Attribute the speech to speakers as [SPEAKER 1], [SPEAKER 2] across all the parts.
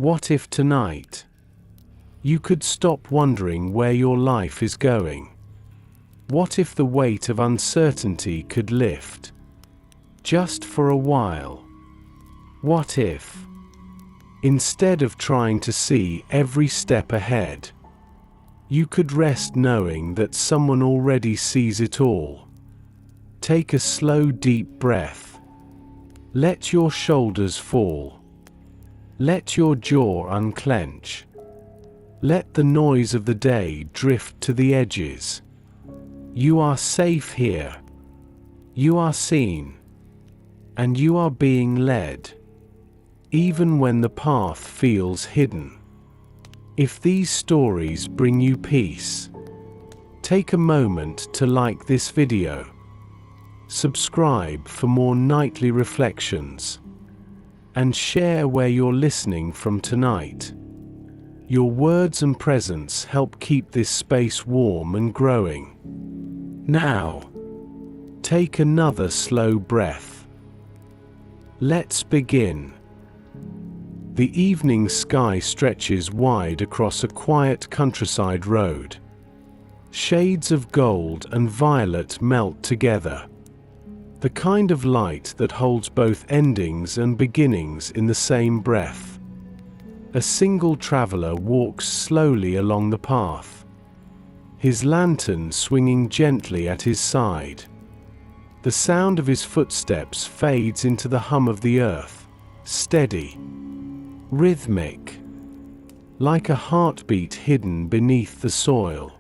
[SPEAKER 1] What if tonight you could stop wondering where your life is going? What if the weight of uncertainty could lift, just for a while? What if, instead of trying to see every step ahead, you could rest knowing that someone already sees it all? Take a slow, deep breath. Let your shoulders fall. Let your jaw unclench. Let the noise of the day drift to the edges. You are safe here. You are seen. And you are being led, even when the path feels hidden. If these stories bring you peace, take a moment to like this video. Subscribe for more nightly reflections, and share where you're listening from tonight. Your words and presence help keep this space warm and growing. Now, take another slow breath. Let's begin. The evening sky stretches wide across a quiet countryside road. Shades of gold and violet melt together. The kind of light that holds both endings and beginnings in the same breath. A single traveler walks slowly along the path, his lantern swinging gently at his side. The sound of his footsteps fades into the hum of the earth, steady, rhythmic, like a heartbeat hidden beneath the soil.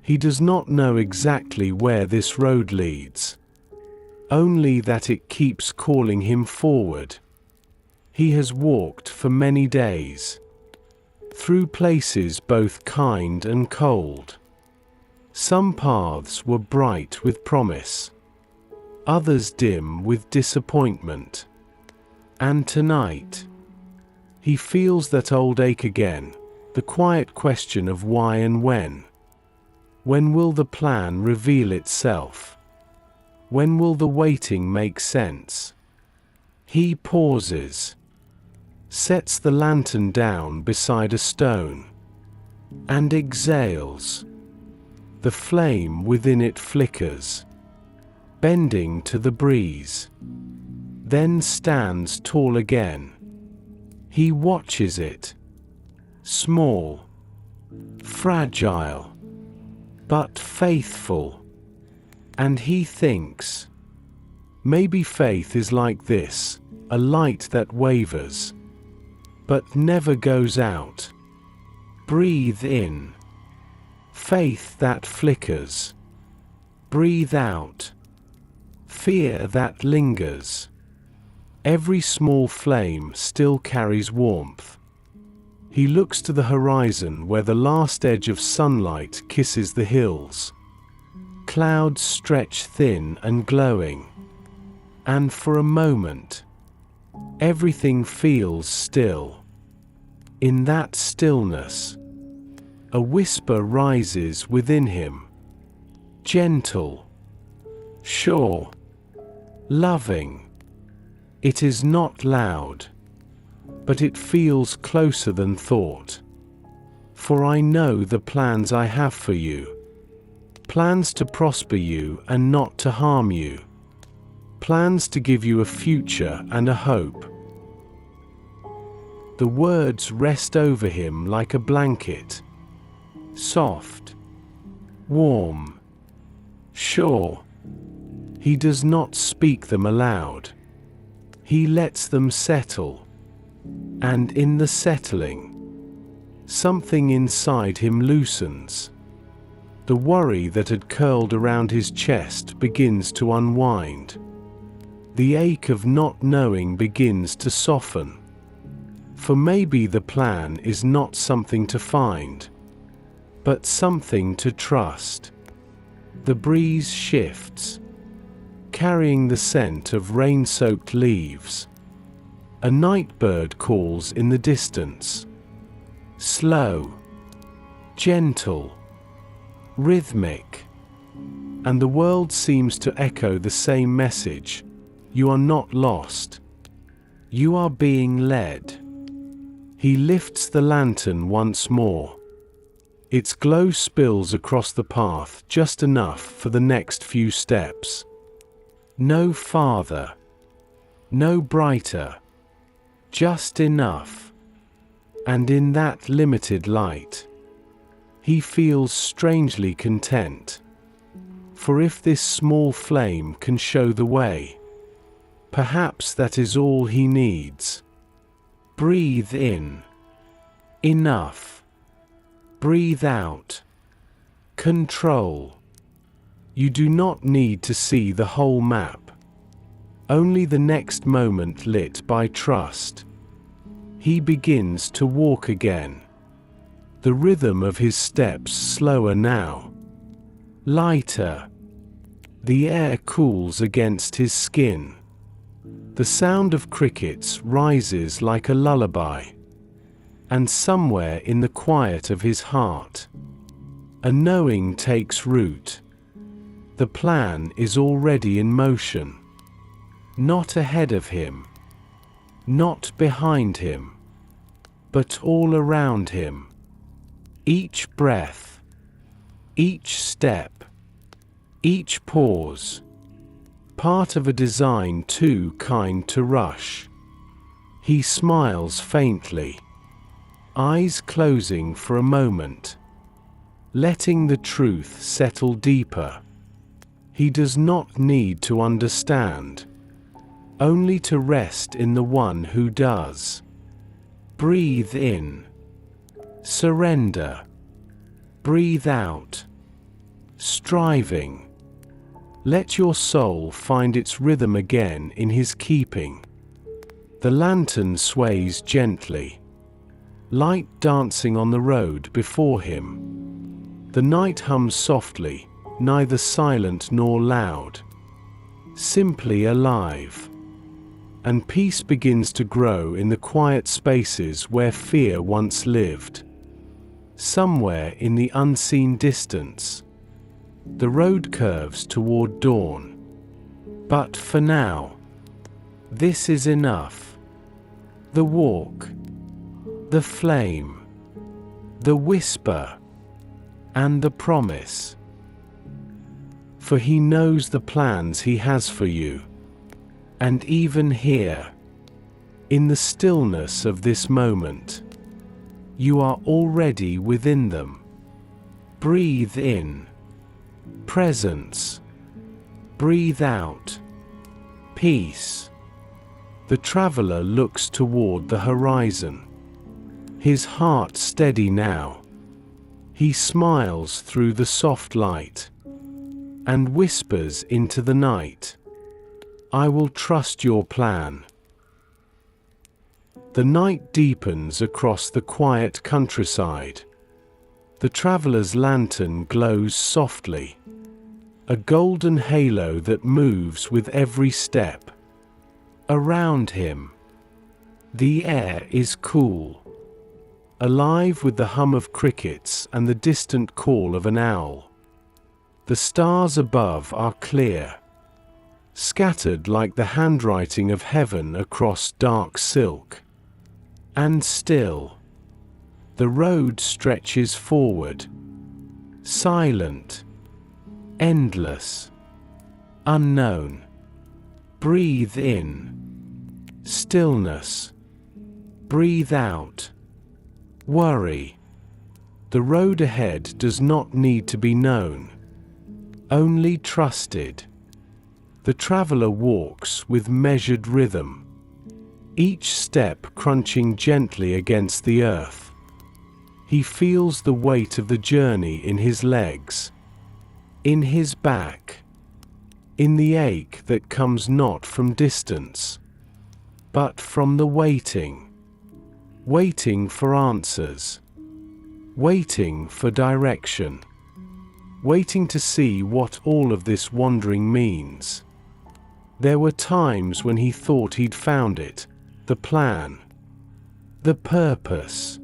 [SPEAKER 1] He does not know exactly where this road leads, only that it keeps calling him forward. He has walked for many days, through places both kind and cold. Some paths were bright with promise, others dim with disappointment. And tonight, he feels that old ache again, the quiet question of why and when. When will the plan reveal itself? When will the waiting make sense? He pauses, sets the lantern down beside a stone, and exhales. The flame within it flickers, bending to the breeze, then stands tall again. He watches it, small, fragile, but faithful, and he thinks, maybe faith is like this, a light that wavers, but never goes out. Breathe in. Faith that flickers. Breathe out. Fear that lingers. Every small flame still carries warmth. He looks to the horizon where the last edge of sunlight kisses the hills. Clouds stretch thin and glowing. And for a moment, everything feels still. In that stillness, a whisper rises within him. Gentle, sure, loving. It is not loud, but it feels closer than thought. For I know the plans I have for you. Plans to prosper you and not to harm you. Plans to give you a future and a hope. The words rest over him like a blanket. Soft, warm, sure. He does not speak them aloud. He lets them settle. And in the settling, something inside him loosens. The worry that had curled around his chest begins to unwind. The ache of not knowing begins to soften. For maybe the plan is not something to find, but something to trust. The breeze shifts, carrying the scent of rain-soaked leaves. A night bird calls in the distance. Slow, gentle, rhythmic. And the world seems to echo the same message. You are not lost. You are being led. He lifts the lantern once more. Its glow spills across the path just enough for the next few steps. No farther. No brighter. Just enough. And in that limited light, he feels strangely content. For if this small flame can show the way, perhaps that is all he needs. Breathe in. Enough. Breathe out. Control. You do not need to see the whole map. Only the next moment lit by trust. He begins to walk again. The rhythm of his steps slower now. Lighter. The air cools against his skin. The sound of crickets rises like a lullaby. And somewhere in the quiet of his heart, a knowing takes root. The plan is already in motion. Not ahead of him. Not behind him. But all around him. Each breath. Each step. Each pause. Part of a design too kind to rush. He smiles faintly. Eyes closing for a moment. Letting the truth settle deeper. He does not need to understand. Only to rest in the one who does. Breathe in. Surrender. Breathe out. Striving. Let your soul find its rhythm again in his keeping. The lantern sways gently. Light dancing on the road before him. The night hums softly, neither silent nor loud. Simply alive. And peace begins to grow in the quiet spaces where fear once lived. Somewhere in the unseen distance, the road curves toward dawn. But for now, this is enough. The walk, the flame, the whisper, and the promise. For he knows the plans he has for you. And even here, in the stillness of this moment, you are already within them. Breathe in. Presence. Breathe out. Peace. The traveler looks toward the horizon. His heart steady now. He smiles through the soft light. And whispers into the night. I will trust your plan. The night deepens across the quiet countryside. The traveler's lantern glows softly. A golden halo that moves with every step. Around him, the air is cool. Alive with the hum of crickets and the distant call of an owl. The stars above are clear. Scattered like the handwriting of heaven across dark silk. And still, the road stretches forward. Silent. Endless. Unknown. Breathe in. Stillness. Breathe out. Worry. The road ahead does not need to be known. Only trusted. The traveler walks with measured rhythm. Each step crunching gently against the earth. He feels the weight of the journey in his legs. In his back. In the ache that comes not from distance, but from the waiting. Waiting for answers. Waiting for direction. Waiting to see what all of this wandering means. There were times when he thought he'd found it. The plan. The purpose.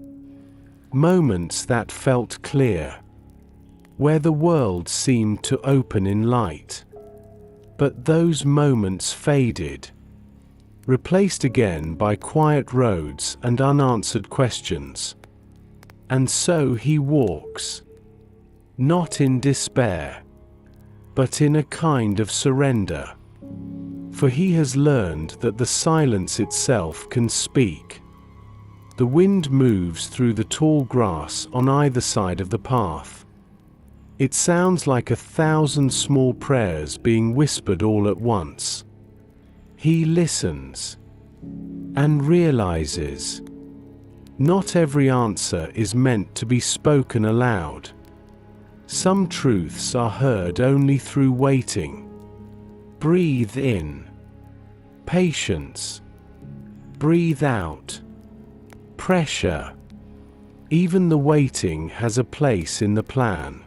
[SPEAKER 1] Moments that felt clear. Where the world seemed to open in light. But those moments faded. replaced again by quiet roads and unanswered questions. And so he walks, not in despair, but in a kind of surrender. For he has learned that the silence itself can speak. The wind moves through the tall grass on either side of the path. It sounds like 1,000 small prayers being whispered all at once. He listens and realizes not every answer is meant to be spoken aloud. Some truths are heard only through waiting. Breathe in. Patience. Breathe out. Pressure. Even the waiting has a place in the plan.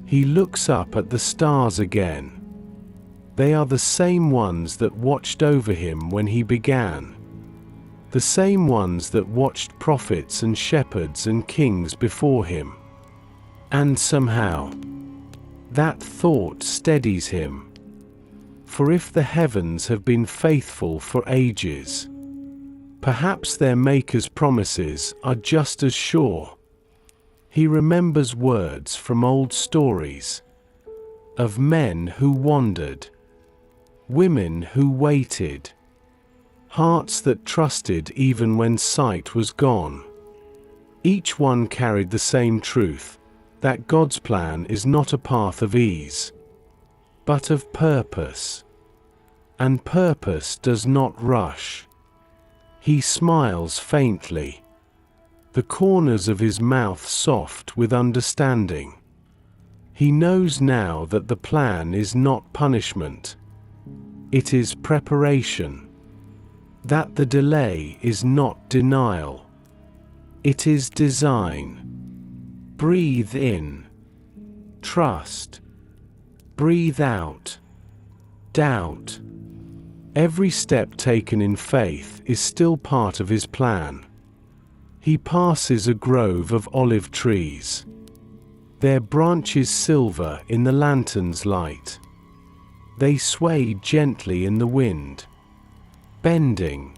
[SPEAKER 1] He looks up at the stars again. They are the same ones that watched over him when he began. The same ones that watched prophets and shepherds and kings before him. And somehow, that thought steadies him. For if the heavens have been faithful for ages, perhaps their Maker's promises are just as sure. He remembers words from old stories of men who wandered, women who waited, hearts that trusted even when sight was gone. Each one carried the same truth, that God's plan is not a path of ease, but of purpose. And purpose does not rush. He smiles faintly, the corners of his mouth soft with understanding. He knows now that the plan is not punishment. It is preparation. That the delay is not denial. It is design. Breathe in. Trust. Breathe out. Doubt. Every step taken in faith is still part of his plan. He passes a grove of olive trees. Their branches silver in the lantern's light. They sway gently in the wind, bending,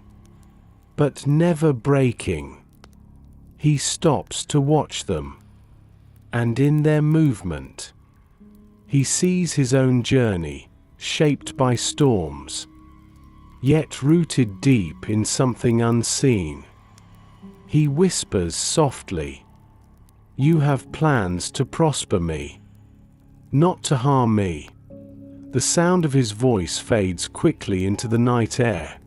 [SPEAKER 1] but never breaking. He stops to watch them, and in their movement, he sees his own journey, shaped by storms, yet rooted deep in something unseen. He whispers softly, "You have plans to prosper me, not to harm me." The sound of his voice fades quickly into the night air.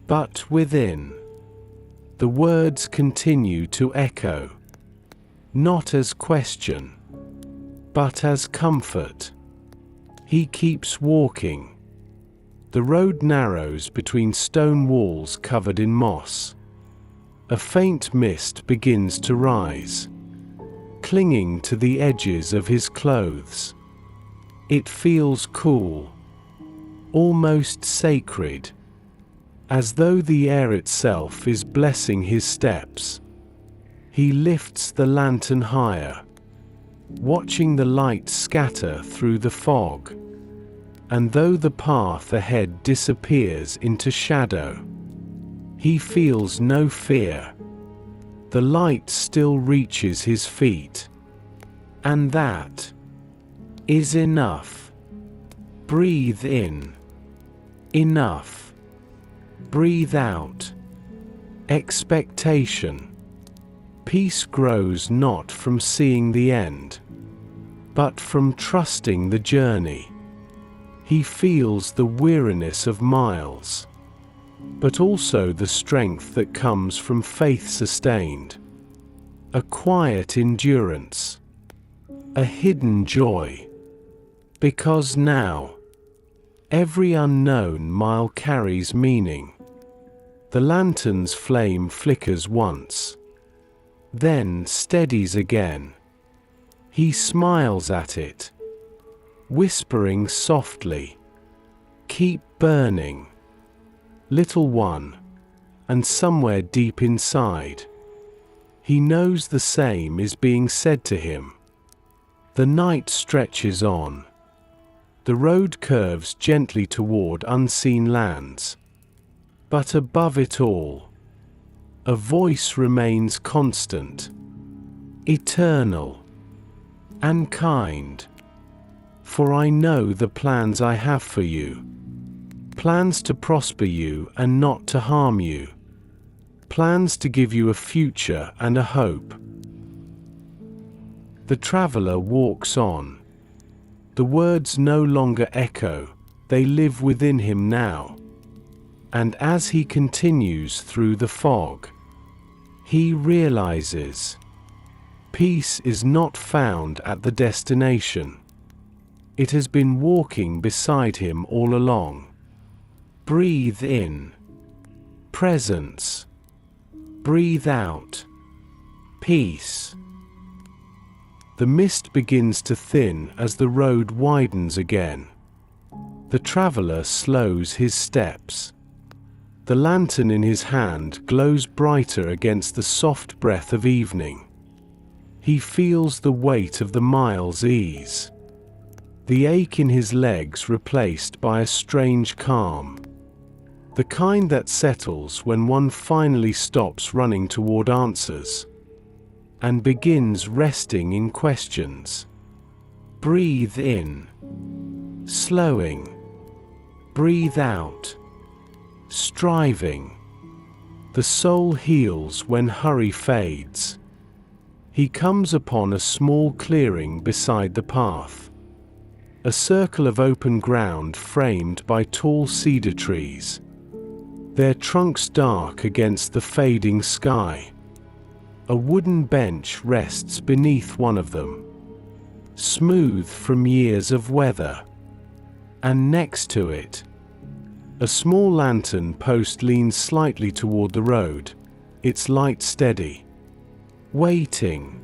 [SPEAKER 1] But within, the words continue to echo, not as question, but as comfort. He keeps walking. The road narrows between stone walls covered in moss. A faint mist begins to rise, clinging to the edges of his clothes. It feels cool, almost sacred, as though the air itself is blessing his steps. He lifts the lantern higher, watching the light scatter through the fog. And though the path ahead disappears into shadow, he feels no fear. The light still reaches his feet. And that is enough. Breathe in. Enough. Breathe out. Expectation. Peace grows not from seeing the end, but from trusting the journey. He feels the weariness of miles, but also the strength that comes from faith sustained. A quiet endurance. A hidden joy. Because now, every unknown mile carries meaning. The lantern's flame flickers once, then steadies again. He smiles at it, whispering softly, "Keep burning, little one." And somewhere deep inside, he knows the same is being said to him. The night stretches on. The road curves gently toward unseen lands. But above it all, a voice remains constant, eternal, and kind. For I know the plans I have for you, plans to prosper you and not to harm you, plans to give you a future and a hope. The traveler walks on. The words no longer echo, they live within him now. And as he continues through the fog, he realizes peace is not found at the destination. It has been walking beside him all along. Breathe in presence. Breathe out peace. The mist begins to thin as the road widens again. The traveler slows his steps. The lantern in his hand glows brighter against the soft breath of evening. He feels the weight of the miles ease, the ache in his legs replaced by a strange calm, the kind that settles when one finally stops running toward answers and begins resting in questions. Breathe in, slowing. Breathe out, striving. The soul heals when hurry fades. He comes upon a small clearing beside the path, a circle of open ground framed by tall cedar trees, their trunks dark against the fading sky. A wooden bench rests beneath one of them, smooth from years of weather, and next to it, a small lantern post leans slightly toward the road, its light steady, waiting,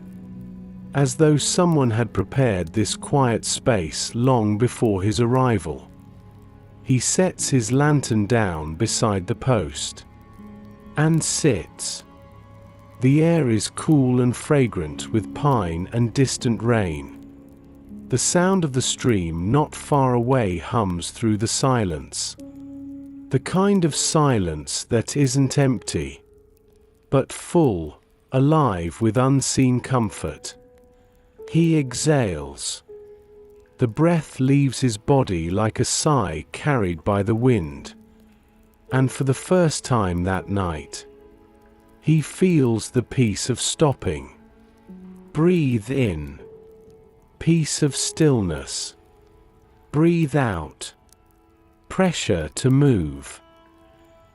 [SPEAKER 1] as though someone had prepared this quiet space long before his arrival. He sets his lantern down beside the post and sits. The air is cool and fragrant with pine and distant rain. The sound of the stream not far away hums through the silence. The kind of silence that isn't empty, but full, alive with unseen comfort. He exhales. The breath leaves his body like a sigh carried by the wind. And for the first time that night, he feels the peace of stopping. Breathe in, peace of stillness. Breathe out, pressure to move.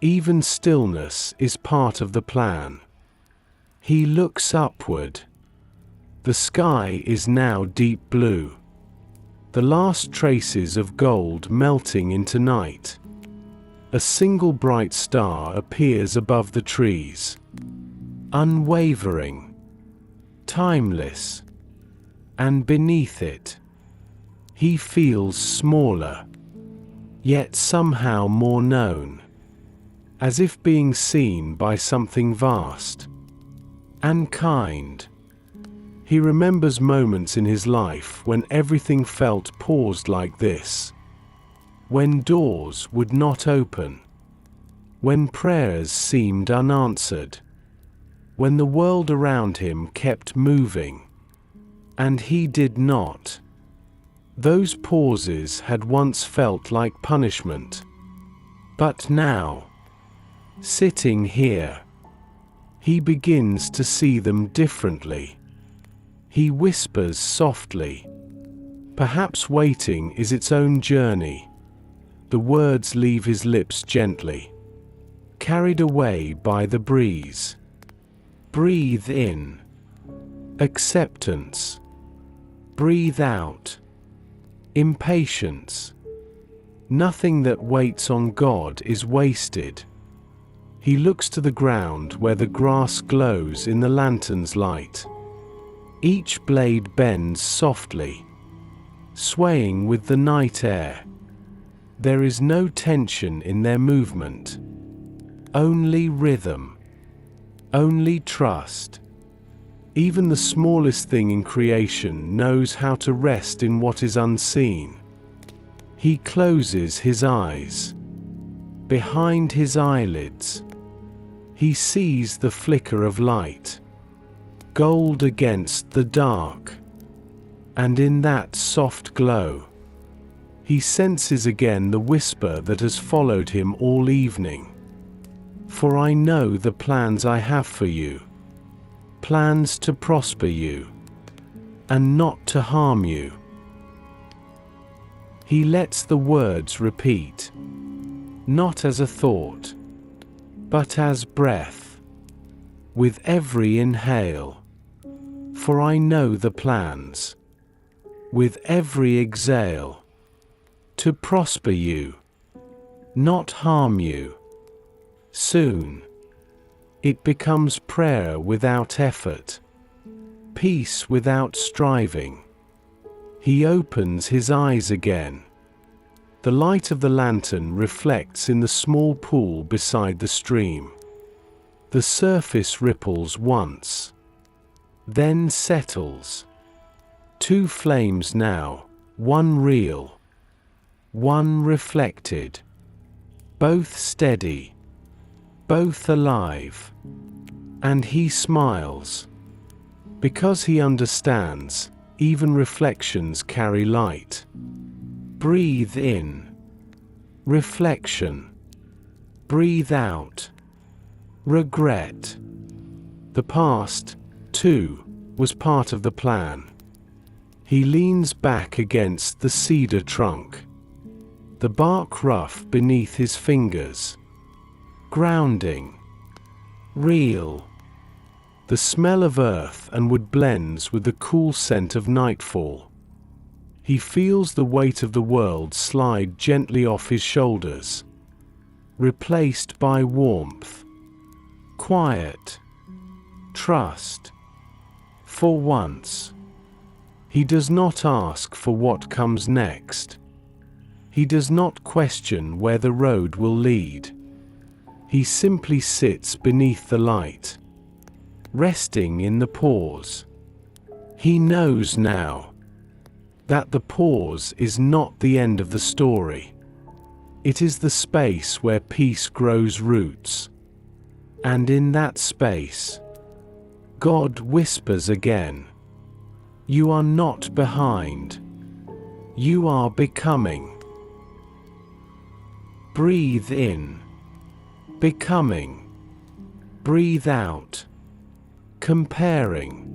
[SPEAKER 1] Even stillness is part of the plan. He looks upward. The sky is now deep blue, the last traces of gold melting into night. A single bright star appears above the trees, unwavering, timeless, and beneath it, he feels smaller, yet somehow more known, as if being seen by something vast and kind. He remembers moments in his life when everything felt paused like this, when doors would not open, when prayers seemed unanswered, when the world around him kept moving, and he did not. Those pauses had once felt like punishment, but now, sitting here, he begins to see them differently. He whispers softly. Perhaps waiting is its own journey. The words leave his lips gently, carried away by the breeze. Breathe in, acceptance. Breathe out, impatience. Nothing that waits on God is wasted. He looks to the ground where the grass glows in the lantern's light. Each blade bends softly, swaying with the night air. There is no tension in their movement, only rhythm, only trust. Even the smallest thing in creation knows how to rest in what is unseen. He closes his eyes. Behind his eyelids, he sees the flicker of light, gold against the dark, and in that soft glow, he senses again the whisper that has followed him all evening. For I know the plans I have for you, plans to prosper you, and not to harm you. He lets the words repeat, not as a thought, but as breath, with every inhale. For I know the plans, with every exhale, to prosper you, not harm you. Soon, it becomes prayer without effort, peace without striving. He opens his eyes again. The light of the lantern reflects in the small pool beside the stream. The surface ripples once, then settles. Two flames now, one real, one reflected, both steady, both alive. And he smiles, because he understands, even reflections carry light. Breathe in, reflection. Breathe out, regret. The past, too, was part of the plan. He leans back against the cedar trunk, the bark rough beneath his fingers. Grounding, real. The smell of earth and wood blends with the cool scent of nightfall. He feels the weight of the world slide gently off his shoulders, replaced by warmth, quiet, trust. For once, he does not ask for what comes next. He does not question where the road will lead. He simply sits beneath the light, resting in the pause. He knows now that the pause is not the end of the story. It is the space where peace grows roots. And in that space, God whispers again, "You are not behind. You are becoming." Breathe in, becoming. Breathe out, comparing.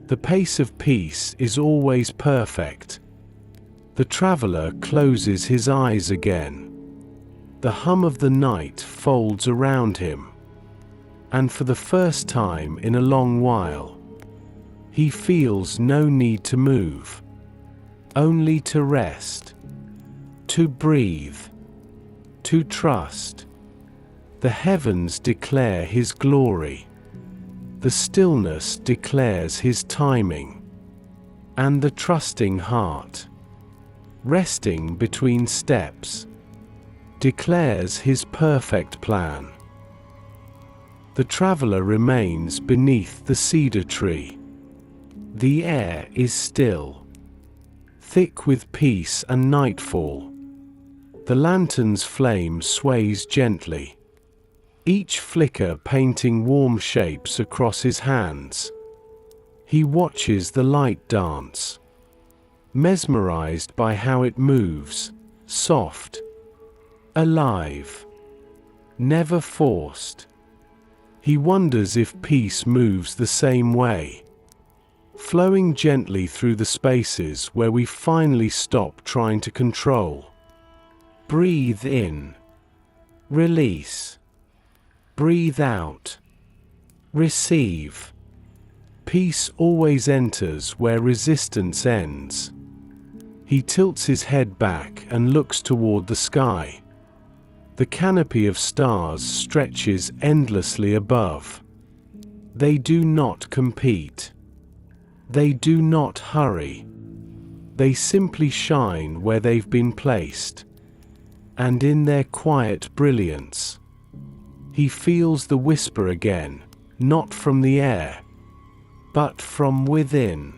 [SPEAKER 1] The pace of peace is always perfect. The traveler closes his eyes again. The hum of the night folds around him. And for the first time in a long while, he feels no need to move, only to rest, to breathe, to trust. The heavens declare his glory. The stillness declares his timing. And the trusting heart, resting between steps, declares his perfect plan. The traveler remains beneath the cedar tree. The air is still, thick with peace and nightfall. The lantern's flame sways gently, each flicker painting warm shapes across his hands. He watches the light dance, mesmerized by how it moves, soft, alive, never forced. He wonders if peace moves the same way, flowing gently through the spaces where we finally stop trying to control. Breathe in, release. Breathe out, receive. Peace always enters where resistance ends. He tilts his head back and looks toward the sky. The canopy of stars stretches endlessly above. They do not compete. They do not hurry. They simply shine where they've been placed. And in their quiet brilliance, he feels the whisper again, not from the air, but from within.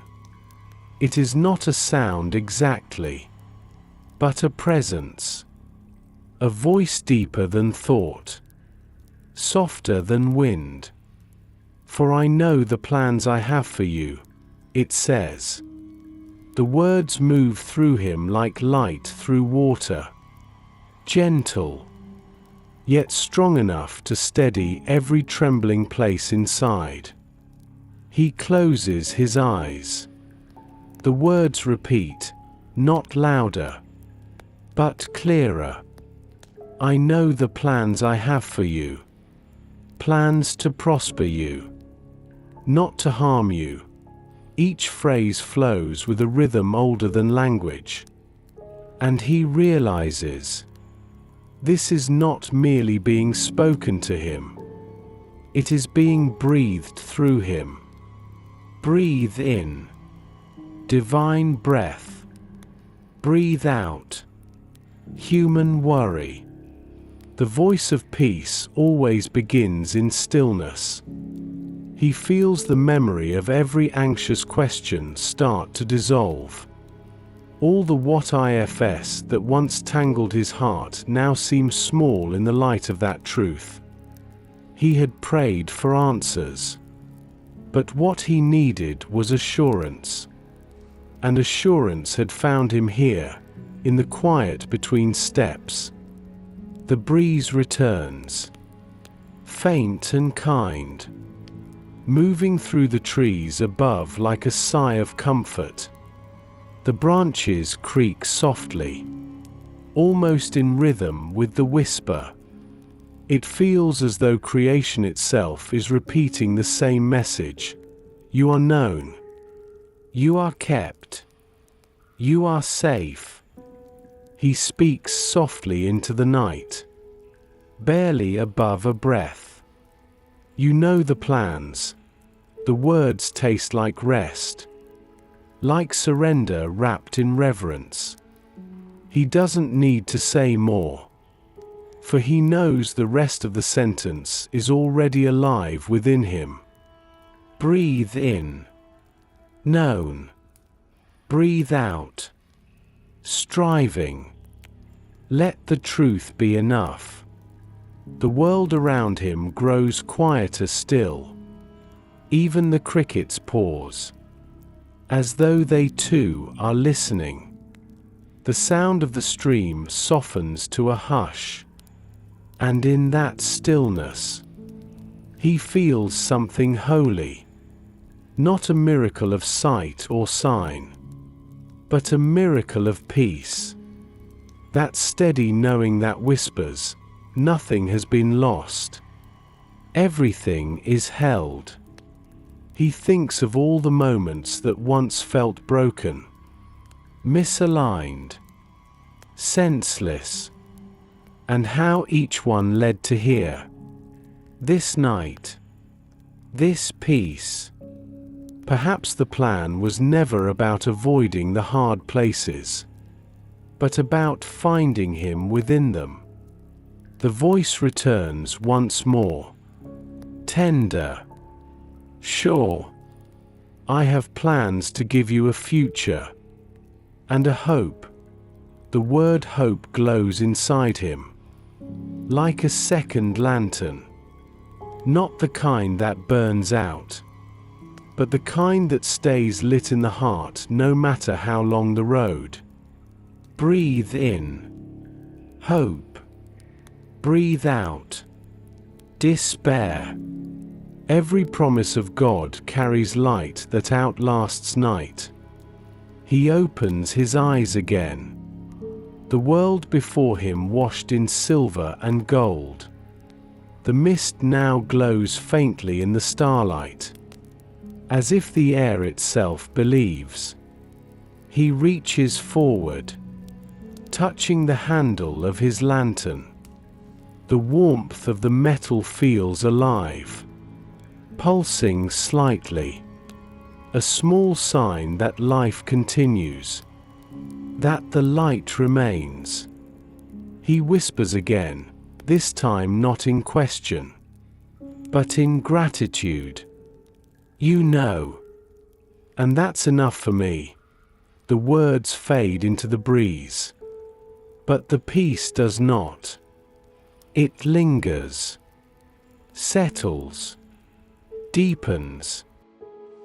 [SPEAKER 1] It is not a sound exactly, but a presence. A voice deeper than thought, softer than wind. For I know the plans I have for you, it says. The words move through him like light through water, gentle, yet strong enough to steady every trembling place inside. He closes his eyes. The words repeat, not louder, but clearer. I know the plans I have for you. Plans to prosper you, not to harm you. Each phrase flows with a rhythm older than language. And he realizes, this is not merely being spoken to him. It is being breathed through him. Breathe in, divine breath. Breathe out, human worry. The voice of peace always begins in stillness. He feels the memory of every anxious question start to dissolve. All the what ifs that once tangled his heart now seem small in the light of that truth. He had prayed for answers. But what he needed was assurance. And assurance had found him here, in the quiet between steps. The breeze returns, faint and kind, moving through the trees above like a sigh of comfort. The branches creak softly, almost in rhythm with the whisper. It feels as though creation itself is repeating the same message. You are known. You are kept. You are safe. He speaks softly into the night, barely above a breath. You know the plans. The words taste like rest, like surrender wrapped in reverence. He doesn't need to say more, for he knows the rest of the sentence is already alive within him. Breathe in, known. Breathe out, striving. Let the truth be enough. The world around him grows quieter still. Even the crickets pause, as though they too are listening. The sound of the stream softens to a hush, and in that stillness, he feels something holy. Not a miracle of sight or sign, but a miracle of peace. That steady knowing that whispers, nothing has been lost. Everything is held. He thinks of all the moments that once felt broken, misaligned, senseless, and how each one led to here. This night, this peace. Perhaps the plan was never about avoiding the hard places, but about finding him within them. The voice returns once more, tender. Sure, I have plans to give you a future, and a hope. The word hope glows inside him, like a second lantern. Not the kind that burns out, but the kind that stays lit in the heart no matter how long the road. Breathe in, hope. Breathe out, despair. Every promise of God carries light that outlasts night. He opens his eyes again. The world before him washed in silver and gold. The mist now glows faintly in the starlight, as if the air itself believes. He reaches forward, touching the handle of his lantern. The warmth of the metal feels alive, pulsing slightly. A small sign that life continues, that the light remains. He whispers again, this time not in question, but in gratitude. You know. And that's enough for me. The words fade into the breeze. But the peace does not. It lingers, settles, deepens.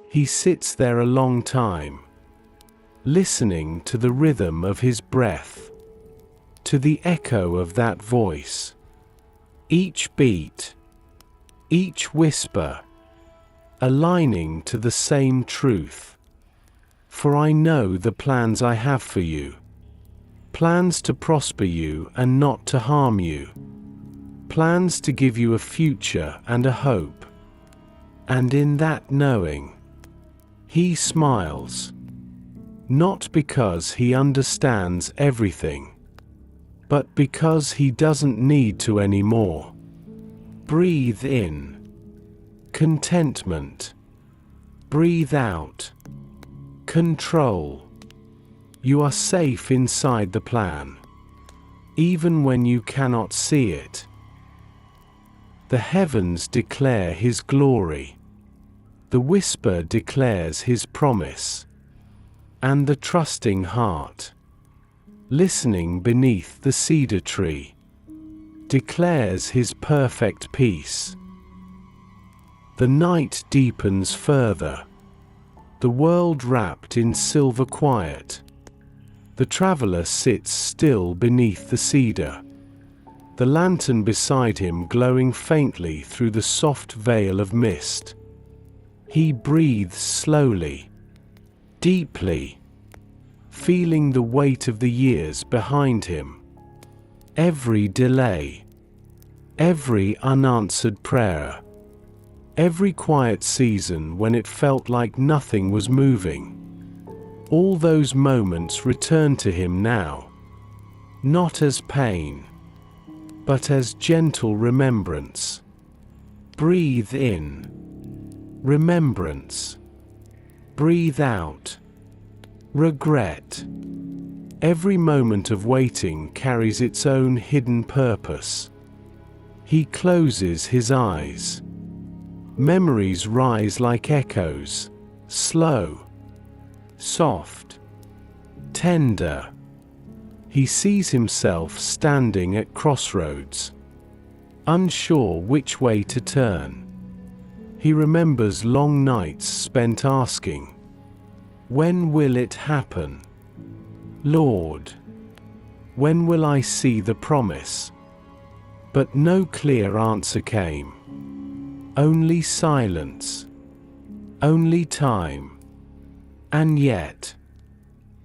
[SPEAKER 1] He sits there a long time, listening to the rhythm of his breath, to the echo of that voice. Each beat, each whisper, aligning to the same truth. For I know the plans I have for you. Plans to prosper you and not to harm you. Plans to give you a future and a hope. And in that knowing, he smiles. Not because he understands everything, but because he doesn't need to anymore. Breathe in contentment. Breathe out control. You are safe inside the plan, even when you cannot see it. The heavens declare his glory. The whisper declares his promise. And the trusting heart, listening beneath the cedar tree, declares his perfect peace. The night deepens further, the world wrapped in silver quiet. The traveler sits still beneath the cedar, the lantern beside him glowing faintly through the soft veil of mist. He breathes slowly, deeply, feeling the weight of the years behind him. Every delay, every unanswered prayer, every quiet season when it felt like nothing was moving. All those moments return to him now, not as pain, but as gentle remembrance. Breathe in remembrance. Breathe out regret. Every moment of waiting carries its own hidden purpose. He closes his eyes. Memories rise like echoes, slow, soft, tender. He sees himself standing at crossroads, unsure which way to turn. He remembers long nights spent asking, "When will it happen? Lord, when will I see the promise?" But no clear answer came. Only silence. Only time. And yet,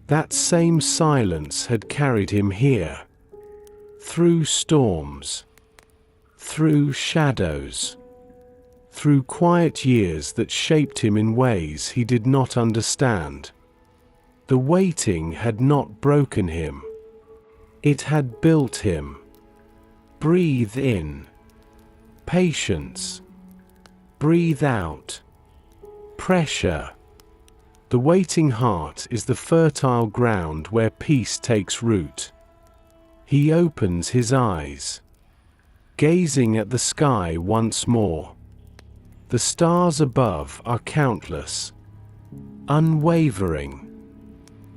[SPEAKER 1] that same silence had carried him here. Through storms. Through shadows. Through quiet years that shaped him in ways he did not understand. The waiting had not broken him. It had built him. Breathe in patience. Breathe out pressure. The waiting heart is the fertile ground where peace takes root. He opens his eyes, gazing at the sky once more. The stars above are countless, unwavering,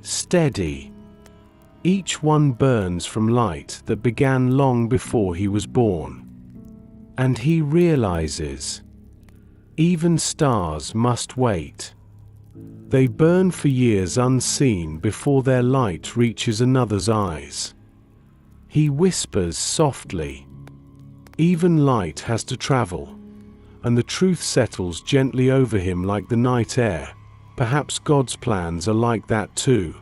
[SPEAKER 1] steady. Each one burns from light that began long before he was born. And he realizes, even stars must wait. They burn for years unseen before their light reaches another's eyes. He whispers softly, even light has to travel. And the truth settles gently over him like the night air. Perhaps God's plans are like that too.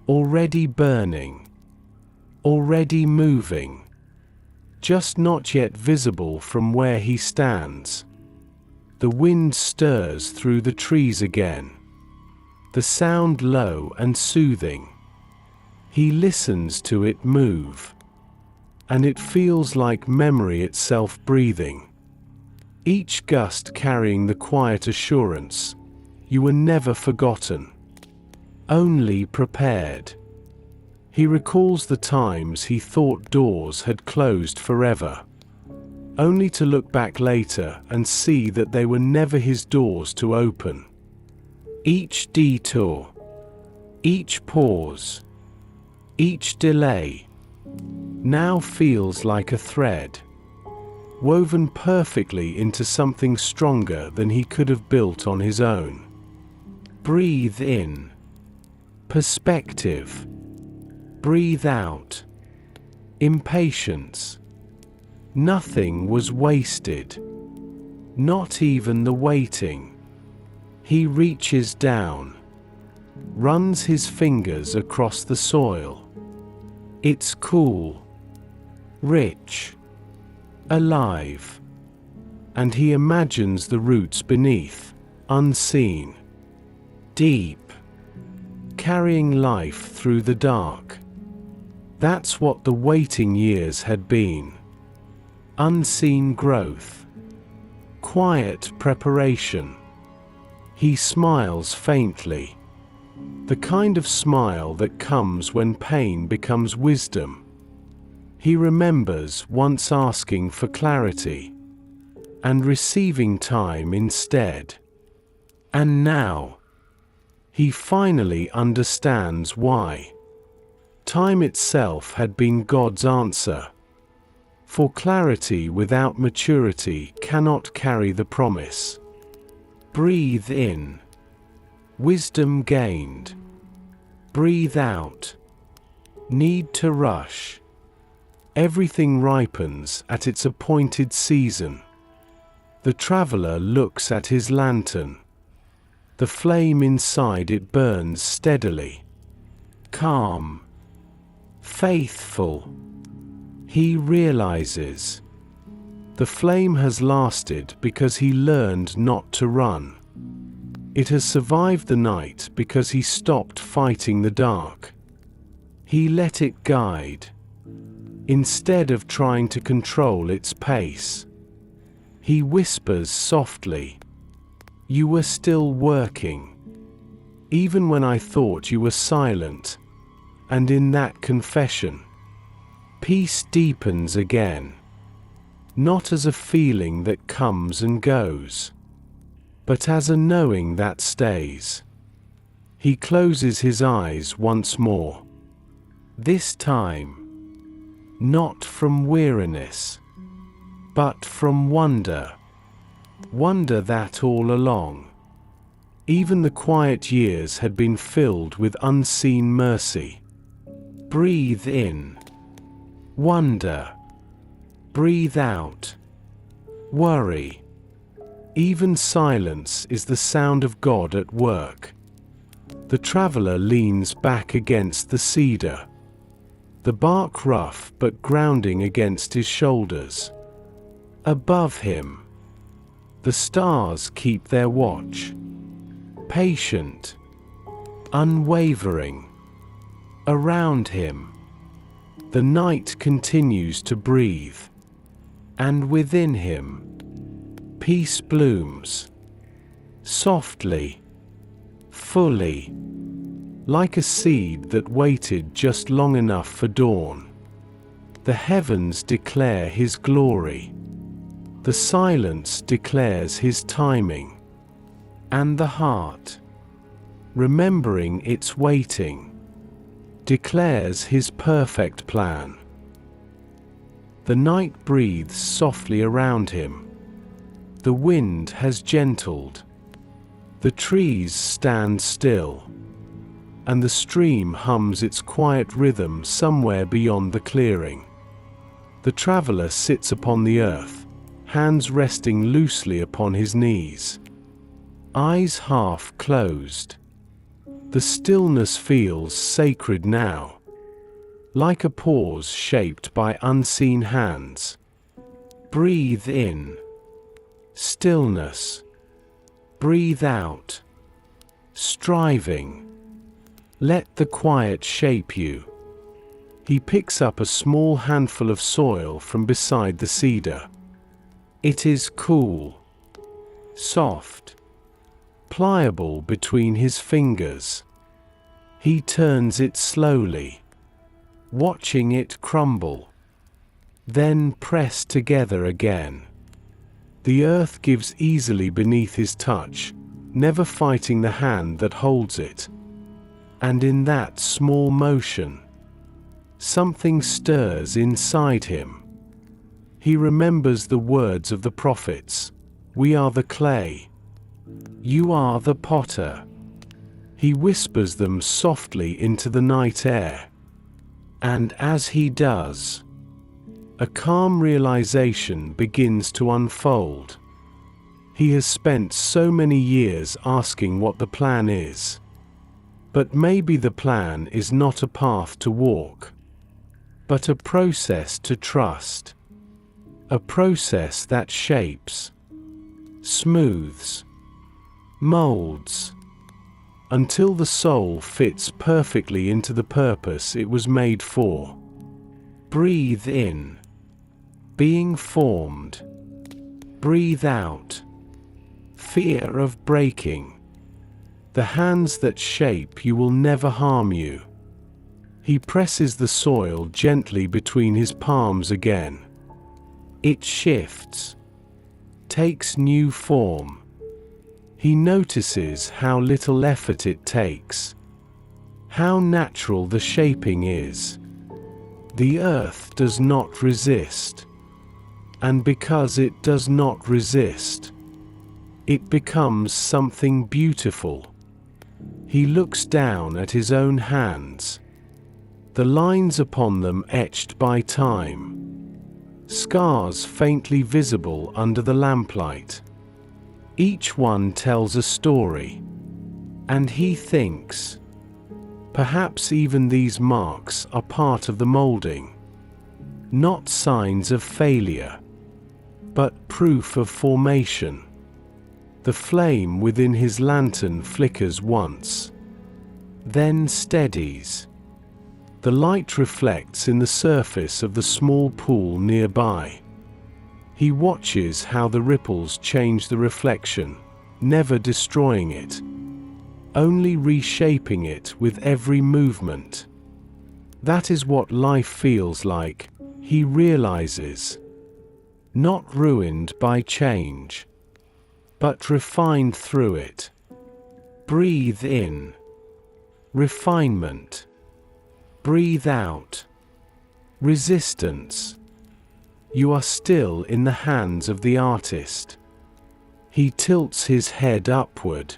[SPEAKER 1] Already burning, already moving, just not yet visible from where he stands. The wind stirs through the trees again, the sound low and soothing. He listens to it move, and it feels like memory itself breathing. Each gust carrying the quiet assurance, you were never forgotten, only prepared. He recalls the times he thought doors had closed forever, only to look back later and see that they were never his doors to open. Each detour, each pause, each delay, now feels like a thread, woven perfectly into something stronger than he could have built on his own. Breathe in. Perspective. Breathe out. Impatience. Nothing was wasted. Not even the waiting. He reaches down, runs his fingers across the soil. It's cool, rich, alive, and he imagines the roots beneath, unseen, deep, carrying life through the dark. That's what the waiting years had been. Unseen growth, quiet preparation. He smiles faintly. The kind of smile that comes when pain becomes wisdom. He remembers once asking for clarity and receiving time instead. And now, he finally understands why. Time itself had been God's answer. For clarity without maturity cannot carry the promise. Breathe in. Wisdom gained. Breathe out. Need to rush. Everything ripens at its appointed season. The traveler looks at his lantern. The flame inside it burns steadily. Calm. Faithful. He realizes. The flame has lasted because he learned not to run. It has survived the night because he stopped fighting the dark. He let it guide, instead of trying to control its pace. He whispers softly, "You were still working, even when I thought you were silent." And in that confession, peace deepens again, not as a feeling that comes and goes, but as a knowing that stays. He closes his eyes once more. This time, not from weariness, but from wonder. Wonder that all along, even the quiet years had been filled with unseen mercy. Breathe in. Wonder. Breathe out. Worry. Even silence is the sound of God at work. The traveler leans back against the cedar, the bark rough but grounding against his shoulders. Above him, the stars keep their watch, patient, unwavering. Around him, the night continues to breathe, and within him, peace blooms, softly, fully, like a seed that waited just long enough for dawn. The heavens declare his glory, the silence declares his timing, and the heart, remembering its waiting, declares his perfect plan. The night breathes softly around him. The wind has gentled. The trees stand still, and the stream hums its quiet rhythm somewhere beyond the clearing. The traveler sits upon the earth, hands resting loosely upon his knees, eyes half closed. The stillness feels sacred now, like a pause shaped by unseen hands. Breathe in. Stillness. Breathe out. Striving. Let the quiet shape you. He picks up a small handful of soil from beside the cedar. It is cool, soft, pliable between his fingers. He turns it slowly, watching it crumble, then press together again. The earth gives easily beneath his touch, never fighting the hand that holds it. And in that small motion, Something stirs inside him. He remembers the words of the prophets, "We are the clay. You are the potter." He whispers them softly into the night air. And as he does, a calm realization begins to unfold. He has spent so many years asking what the plan is. But maybe the plan is not a path to walk, but a process to trust. A process that shapes, smooths, molds, until the soul fits perfectly into the purpose it was made for. Breathe in, being formed. Breathe out, fear of breaking. The hands that shape you will never harm you. He presses the soil gently between his palms again. It shifts, takes new form. He notices how little effort it takes, how natural the shaping is. The earth does not resist, and because it does not resist, it becomes something beautiful. He looks down at his own hands, the lines upon them etched by time, scars faintly visible under the lamplight. Each one tells a story, and he thinks, perhaps even these marks are part of the molding, not signs of failure, but proof of formation. The flame within his lantern flickers once, then steadies. The light reflects in the surface of the small pool nearby. He watches how the ripples change the reflection, never destroying it, only reshaping it with every movement. That is what life feels like, he realizes. Not ruined by change, but refined through it. Breathe in, refinement. Breathe out, resistance. You are still in the hands of the artist. He tilts his head upward,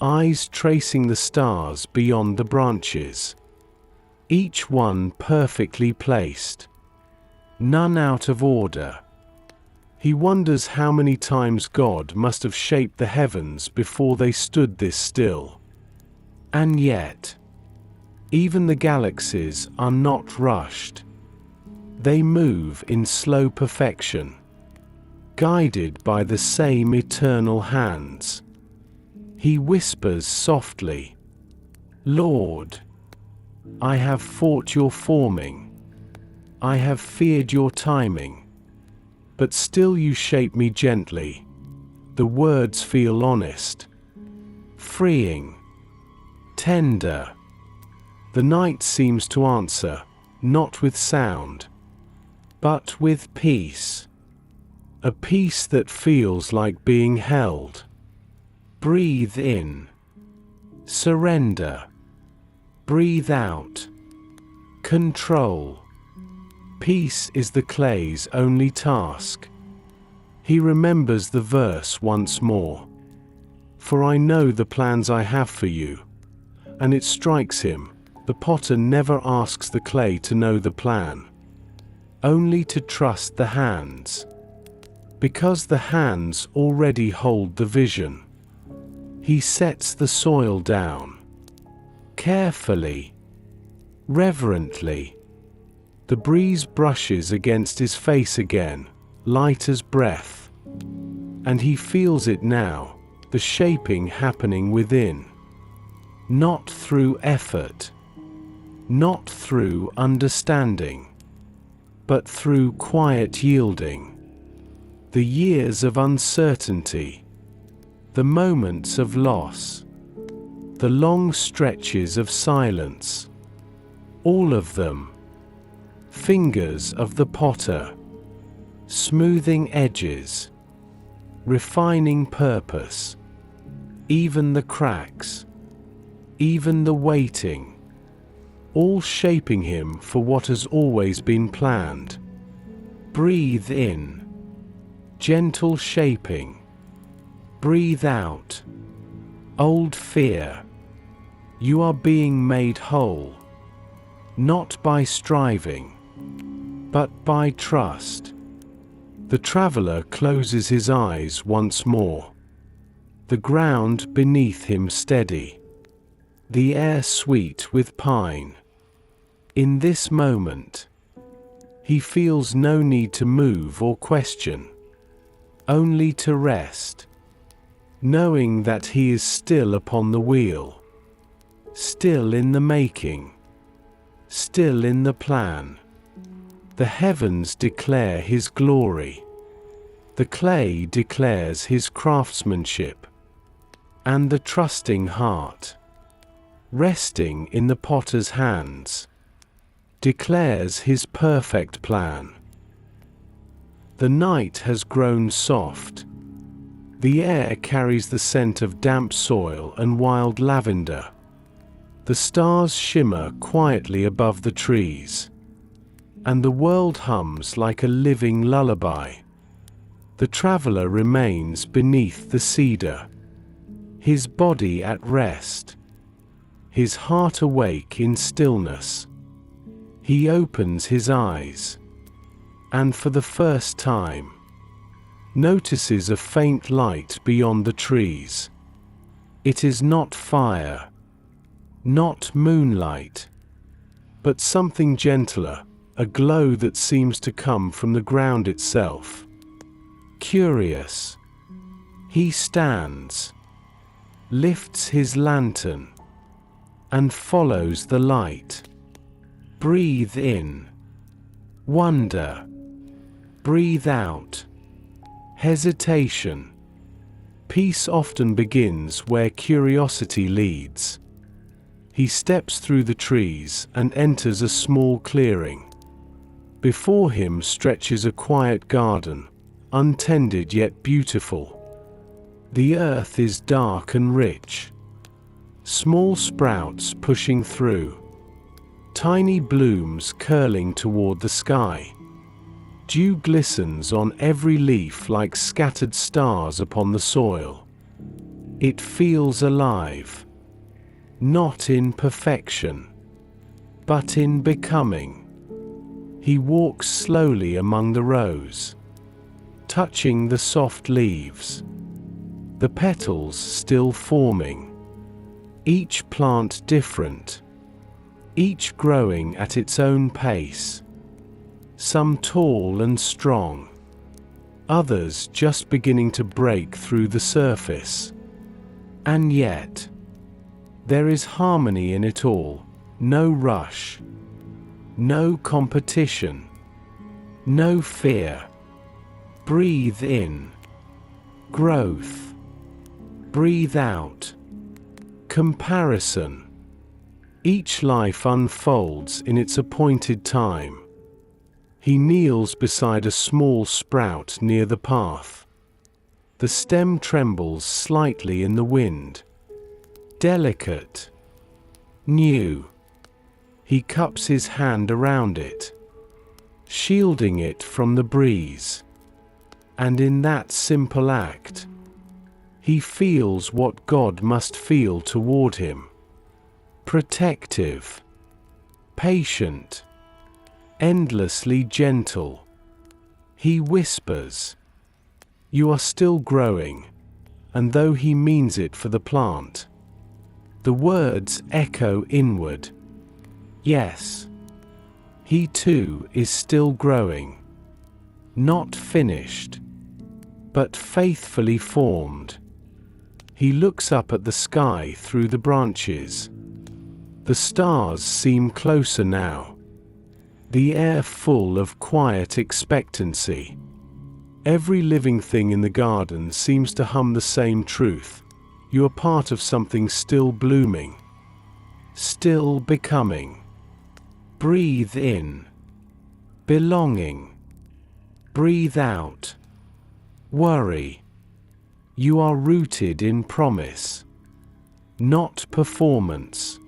[SPEAKER 1] eyes tracing the stars beyond the branches, each one perfectly placed, none out of order. He wonders how many times God must have shaped the heavens before they stood this still. And yet, even the galaxies are not rushed. They move in slow perfection, guided by the same eternal hands. He whispers softly, "Lord, I have fought your forming. I have feared your timing. But still you shape me gently." The words feel honest, freeing, tender. The night seems to answer, not with sound, but with peace. A peace that feels like being held. Breathe in, surrender. Breathe out, control. Peace is the clay's only task. He remembers the verse once more. "For I know the plans I have for you." And it strikes him, the potter never asks the clay to know the plan, only to trust the hands. Because the hands already hold the vision. He sets the soil down, carefully, reverently. The breeze brushes against his face again, light as breath. And he feels it now, the shaping happening within. Not through effort, not through understanding, but through quiet yielding. The years of uncertainty, the moments of loss, the long stretches of silence, all of them. Fingers of the potter, smoothing edges, refining purpose, even the cracks, even the waiting. all shaping him for what has always been planned. Breathe in. Gentle shaping. Breathe out. Old fear. You are being made whole. Not by striving, but by trust. The traveler closes his eyes once more. The ground beneath him steady. The air sweet with pine. In this moment, he feels no need to move or question, only to rest, knowing that he is still upon the wheel, still in the making, still in the plan. The heavens declare his glory. The clay declares his craftsmanship. And the trusting heart, resting in the potter's hands, declares his perfect plan. The night has grown soft. The air carries the scent of damp soil and wild lavender. The stars shimmer quietly above the trees, and the world hums like a living lullaby. The traveler remains beneath the cedar, his body at rest, his heart awake in stillness. He opens his eyes, and for the first time, notices a faint light beyond the trees. It is not fire, not moonlight, but something gentler, a glow that seems to come from the ground itself. Curious, he stands, lifts his lantern, and follows the light. Breathe in. Wonder. Breathe out. Hesitation. Peace often begins where curiosity leads. He steps through the trees and enters a small clearing. Before him stretches a quiet garden, untended yet beautiful. The earth is dark and rich. Small sprouts pushing through. Tiny blooms curling toward the sky. Dew glistens on every leaf like scattered stars upon the soil. It feels alive. Not in perfection, but in becoming. He walks slowly among the rows, touching the soft leaves, the petals still forming, each plant different, each growing at its own pace, some tall and strong, others just beginning to break through the surface. And yet, there is harmony in it all, no rush, no competition, no fear. Breathe in. Growth. Breathe out. Comparison. Each life unfolds in its appointed time. He kneels beside a small sprout near the path. The stem trembles slightly in the wind. Delicate. New. He cups his hand around it, shielding it from the breeze. And in that simple act, he feels what God must feel toward him. Protective. Patient. Endlessly gentle. He whispers, "You are still growing," and though he means it for the plant, the words echo inward. Yes, he too is still growing, not finished, but faithfully formed. He looks up at the sky through the branches. The stars seem closer now, the air full of quiet expectancy. Every living thing in the garden seems to hum the same truth. You are part of something still blooming, still becoming. Breathe in. Belonging. Breathe out. Worry. You are rooted in promise, not performance.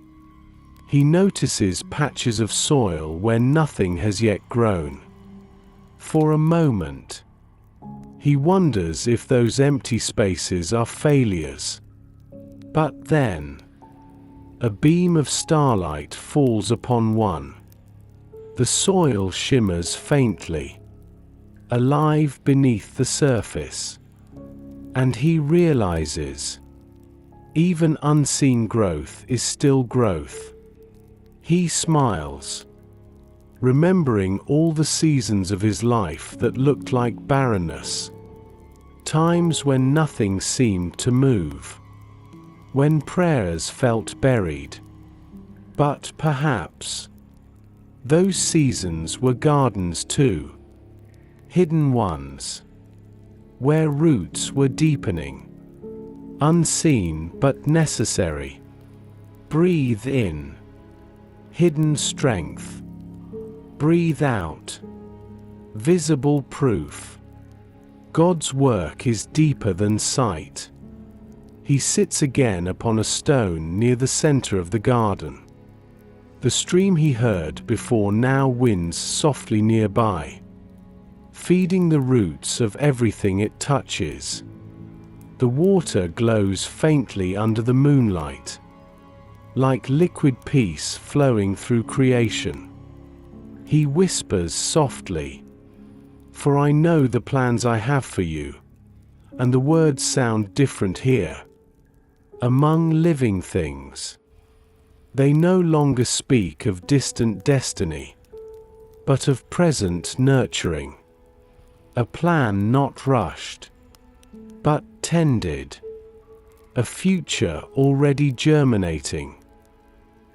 [SPEAKER 1] He notices patches of soil where nothing has yet grown. For a moment, he wonders if those empty spaces are failures. But then, a beam of starlight falls upon one. The soil shimmers faintly, alive beneath the surface. And he realizes, even unseen growth is still growth. He smiles, remembering all the seasons of his life that looked like barrenness. Times when nothing seemed to move. When prayers felt buried. But perhaps those seasons were gardens too. Hidden ones. Where roots were deepening. Unseen but necessary. Breathe in. Hidden strength. Breathe out. Visible proof. God's work is deeper than sight. He sits again upon a stone near the center of the garden. The stream he heard before now winds softly nearby, feeding the roots of everything it touches. The water glows faintly under the moonlight, like liquid peace flowing through creation. He whispers softly, "For I know the plans I have for you," and the words sound different here. Among living things, they no longer speak of distant destiny, but of present nurturing. A plan not rushed, but tended. A future already germinating.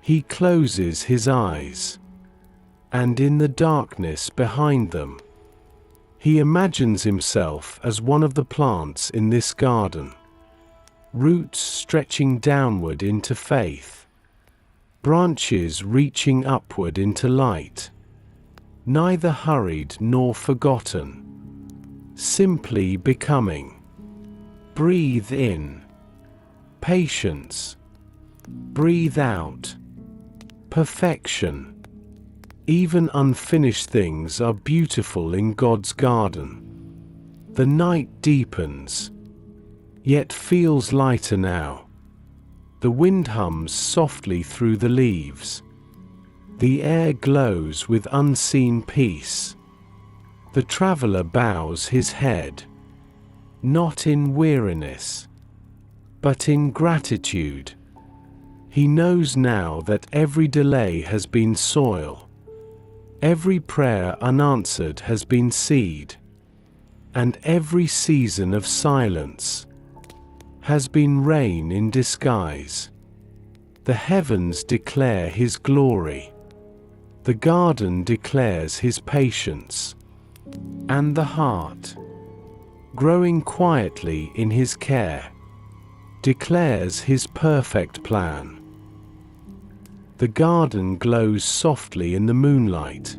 [SPEAKER 1] He closes his eyes, and in the darkness behind them, he imagines himself as one of the plants in this garden. Roots stretching downward into faith. Branches reaching upward into light. Neither hurried nor forgotten. Simply becoming. Breathe in. Patience. Breathe out. Perfection. Even unfinished things are beautiful in God's garden. The night deepens, yet feels lighter now. The wind hums softly through the leaves. The air glows with unseen peace. The traveler bows his head, not in weariness, but in gratitude. He knows now that every delay has been soil. Every prayer unanswered has been seed. And every season of silence has been rain in disguise. The heavens declare his glory. The garden declares his patience. And the heart, growing quietly in his care, declares his perfect plan. The garden glows softly in the moonlight,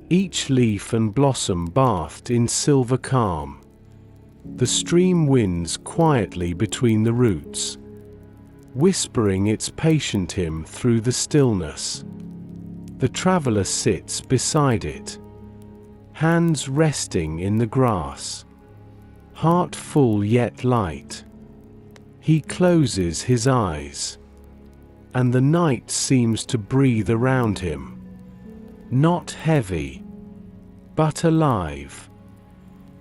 [SPEAKER 1] each leaf and blossom bathed in silver calm. The stream winds quietly between the roots, whispering its patient hymn through the stillness. The traveler sits beside it, hands resting in the grass, heart full yet light. He closes his eyes, and the night seems to breathe around him, not heavy, but alive,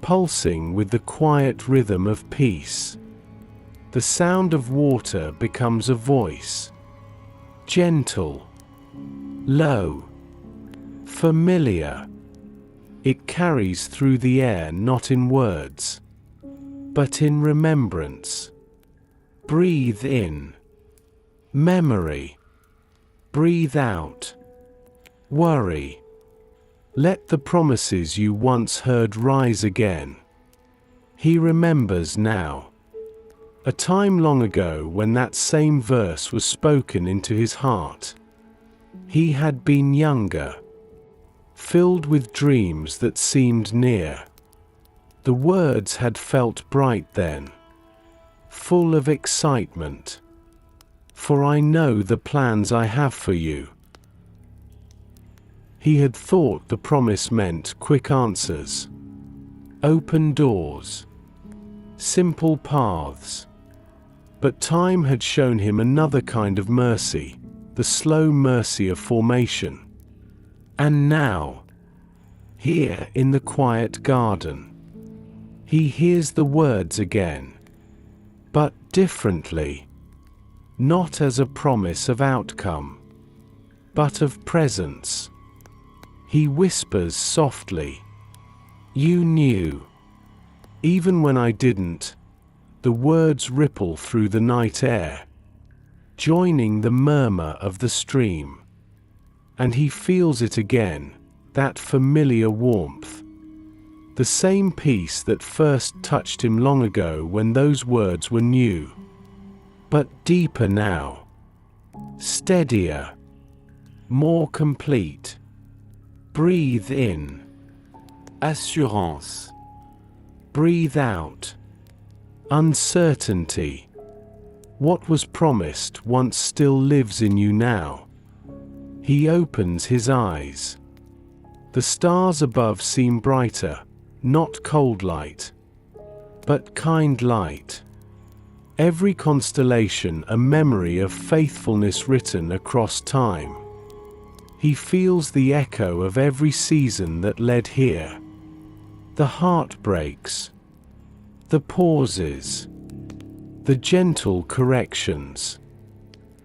[SPEAKER 1] pulsing with the quiet rhythm of peace. The sound of water becomes a voice, gentle, low, familiar. It carries through the air not in words, but in remembrance. Breathe in. Memory. Breathe out. Worry. Let the promises you once heard rise again. He remembers now. A time long ago when that same verse was spoken into his heart. He had been younger, filled with dreams that seemed near. The words had felt bright then, full of excitement, For I know the plans I have for you." He had thought the promise meant quick answers, open doors, simple paths. But time had shown him another kind of mercy, the slow mercy of formation. And now, here in the quiet garden, he hears the words again, but differently. Not as a promise of outcome, but of presence. He whispers softly, "You knew. Even when I didn't." The words ripple through the night air, joining the murmur of the stream. And he feels it again, that familiar warmth. The same peace that first touched him long ago when those words were new. But deeper now. Steadier. More complete. Breathe in. Assurance. Breathe out. Uncertainty. What was promised once still lives in you now. He opens his eyes. The stars above seem brighter, not cold light, but kind light. Every constellation a memory of faithfulness written across time. He feels the echo of every season that led here. The heartbreaks, the pauses, the gentle corrections.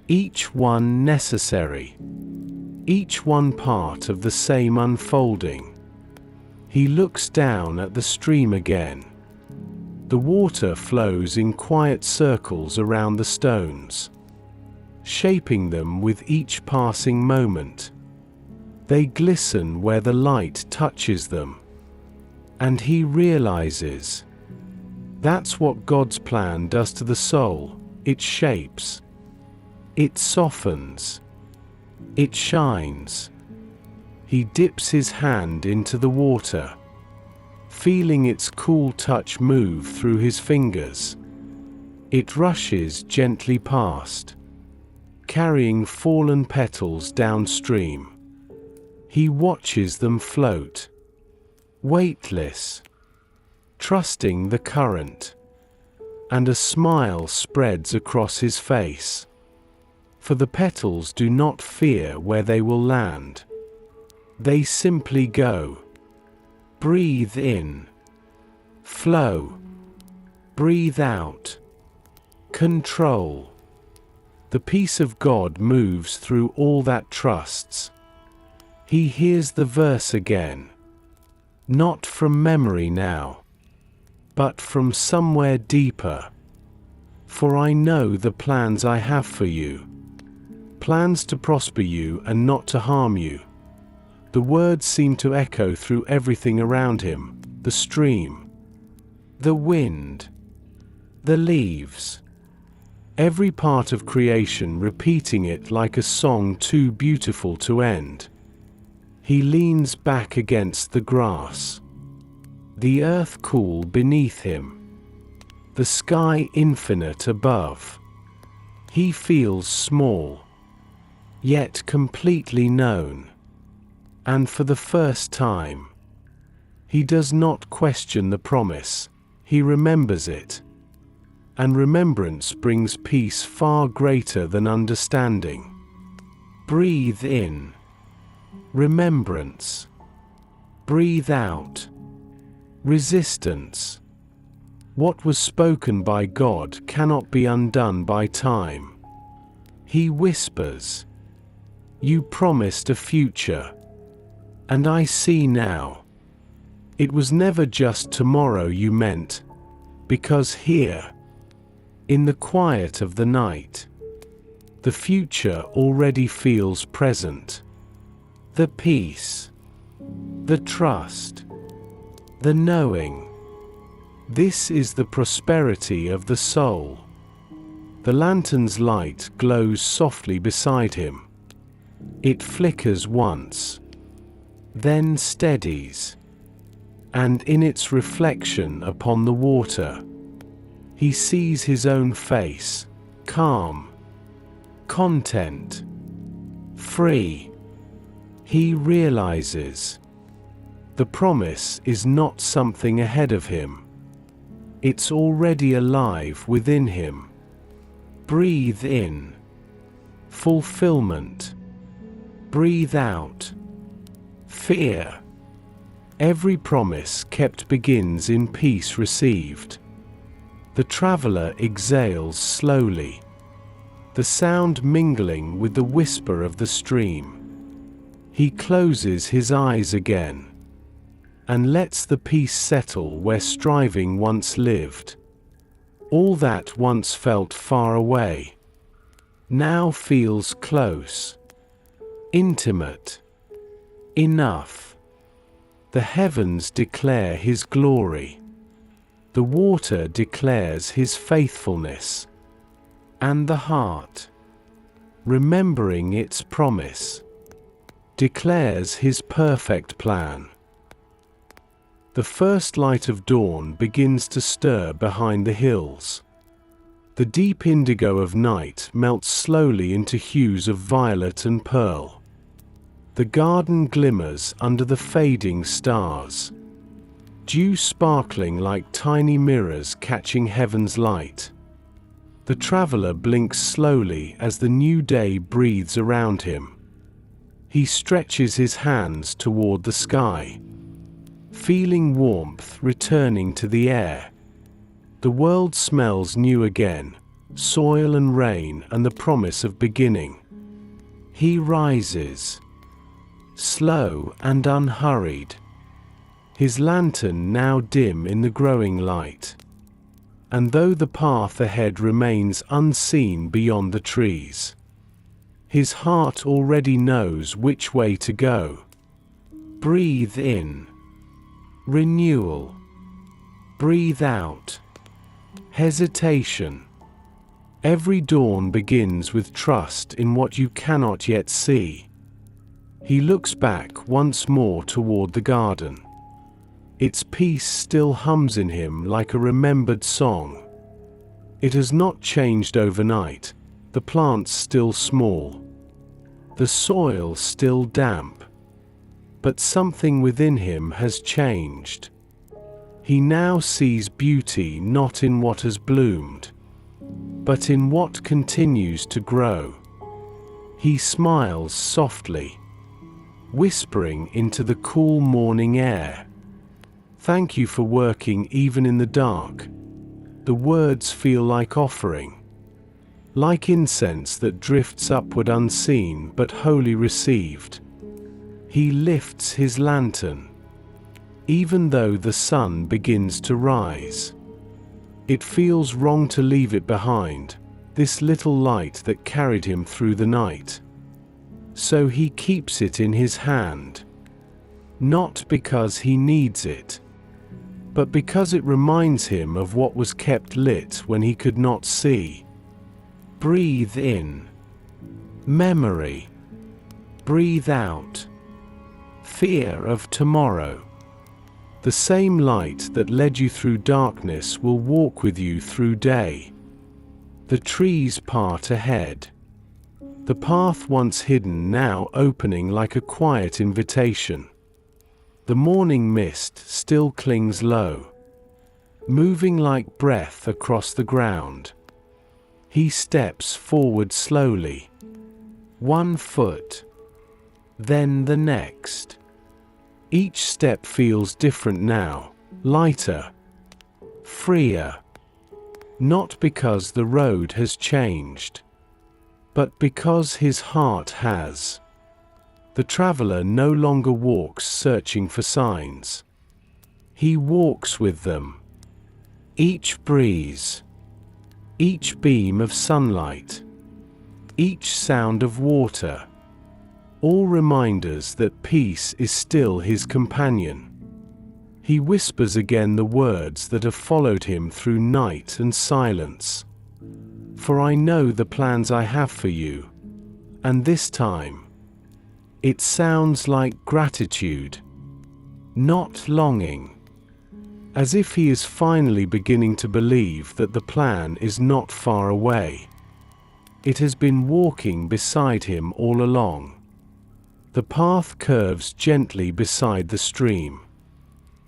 [SPEAKER 1] Each one necessary, each one part of the same unfolding. He looks down at the stream again. The water flows in quiet circles around the stones, shaping them with each passing moment. They glisten where the light touches them. And he realizes, that's what God's plan does to the soul. It shapes, it softens, it shines. He dips his hand into the water, feeling its cool touch move through his fingers. It rushes gently past, carrying fallen petals downstream. He watches them float, weightless, trusting the current, and a smile spreads across his face. For the petals do not fear where they will land. They simply go. Breathe in. Flow. Breathe out. Control. The peace of God moves through all that trusts. He hears the verse again. Not from memory now, but from somewhere deeper. For I know the plans I have for you. Plans to prosper you and not to harm you. The words seem to echo through everything around him, the stream, the wind, the leaves. Every part of creation repeating it like a song too beautiful to end. He leans back against the grass. The earth cool beneath him. The sky infinite above. He feels small, yet completely known. And for the first time, he does not question the promise, he remembers it. And remembrance brings peace far greater than understanding. Breathe in. Remembrance. Breathe out. Resistance. What was spoken by God cannot be undone by time. He whispers, "You promised a future. And I see now. It was never just tomorrow you meant, because here, in the quiet of the night, the future already feels present. The peace, the trust, the knowing. This is the prosperity of the soul." The lantern's light glows softly beside him. It flickers once, then steadies, and in its reflection upon the water, he sees his own face, calm, content, free. He realizes the promise is not something ahead of him. It's already alive within him. Breathe in, fulfillment. Breathe out, fear. Every promise kept begins in peace received. The traveler exhales slowly, the sound mingling with the whisper of the stream. He closes his eyes again and lets the peace settle where striving once lived. All that once felt far away now feels close, intimate, enough. The heavens declare his glory. The water declares his faithfulness. And the heart, remembering its promise, declares his perfect plan. The first light of dawn begins to stir behind the hills. The deep indigo of night melts slowly into hues of violet and pearl. The garden glimmers under the fading stars, dew sparkling like tiny mirrors catching heaven's light. The traveler blinks slowly as the new day breathes around him. He stretches his hands toward the sky, feeling warmth returning to the air. The world smells new again, soil and rain and the promise of beginning. He rises, slow and unhurried, his lantern now dim in the growing light. And though the path ahead remains unseen beyond the trees, his heart already knows which way to go. Breathe in, renewal. Breathe out, hesitation. Every dawn begins with trust in what you cannot yet see. He looks back once more toward the garden. Its peace still hums in him like a remembered song. It has not changed overnight. The plants still small, the soil still damp. But something within him has changed. He now sees beauty not in what has bloomed, but in what continues to grow. He smiles softly, whispering into the cool morning air. Thank you for working even in the dark. The words feel like offering, like incense that drifts upward unseen but wholly received. He lifts his lantern, even though the sun begins to rise. It feels wrong to leave it behind, this little light that carried him through the night. So he keeps it in his hand, not because he needs it, but because it reminds him of what was kept lit when he could not see. Breathe in, memory. Breathe out, fear of tomorrow. The same light that led you through darkness will walk with you through day. The trees part ahead, the path once hidden now opening like a quiet invitation. The morning mist still clings low, moving like breath across the ground. He steps forward slowly, one foot, then the next. Each step feels different now, lighter, freer. Not because the road has changed, but because his heart has. The traveler no longer walks searching for signs. He walks with them. Each breeze, each beam of sunlight, each sound of water, all reminders that peace is still his companion. He whispers again the words that have followed him through night and silence. For I know the plans I have for you, and this time, it sounds like gratitude, not longing, as if he is finally beginning to believe that the plan is not far away. It has been walking beside him all along. The path curves gently beside the stream.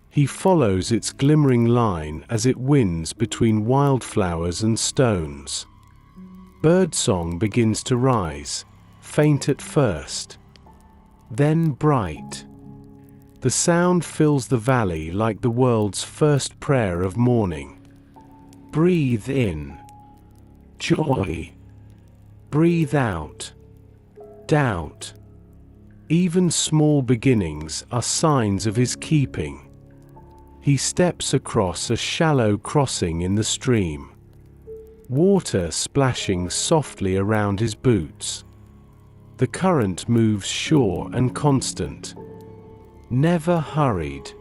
[SPEAKER 1] He follows its glimmering line as it winds between wildflowers and stones. Birdsong begins to rise, faint at first, then bright. The sound fills the valley like the world's first prayer of morning. Breathe in joy. Breathe out doubt. Even small beginnings are signs of his keeping. He steps across a shallow crossing in the stream, water splashing softly around his boots. The current moves sure and constant, never hurried.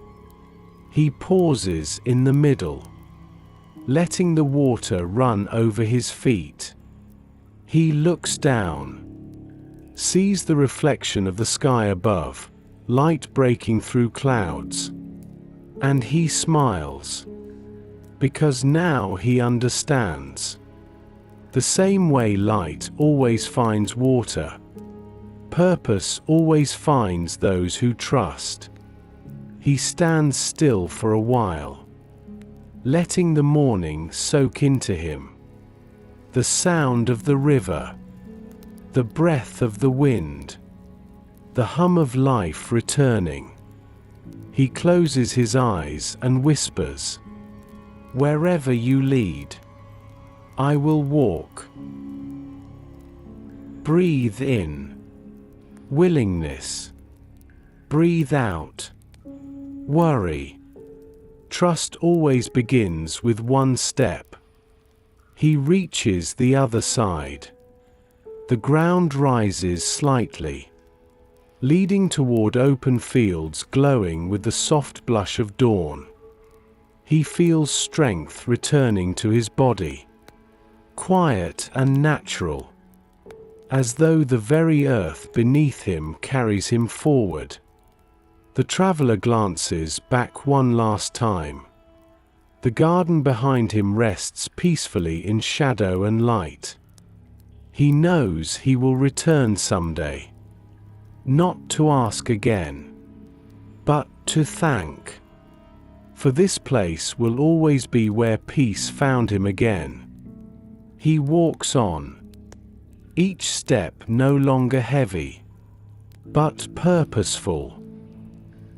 [SPEAKER 1] He pauses in the middle, letting the water run over his feet. He looks down, sees the reflection of the sky above, light breaking through clouds. And he smiles, because now he understands. The same way light always finds water, purpose always finds those who trust. He stands still for a while, letting the morning soak into him. The sound of the river, the breath of the wind, the hum of life returning. He closes his eyes and whispers, "Wherever you lead, I will walk." Breathe in willingness. Breathe out worry. Trust always begins with one step. He reaches the other side. The ground rises slightly, leading toward open fields glowing with the soft blush of dawn. He feels strength returning to his body, quiet and natural, as though the very earth beneath him carries him forward. The traveler glances back one last time. The garden behind him rests peacefully in shadow and light. He knows he will return someday, not to ask again, but to thank. For this place will always be where peace found him again. He walks on, each step no longer heavy, but purposeful.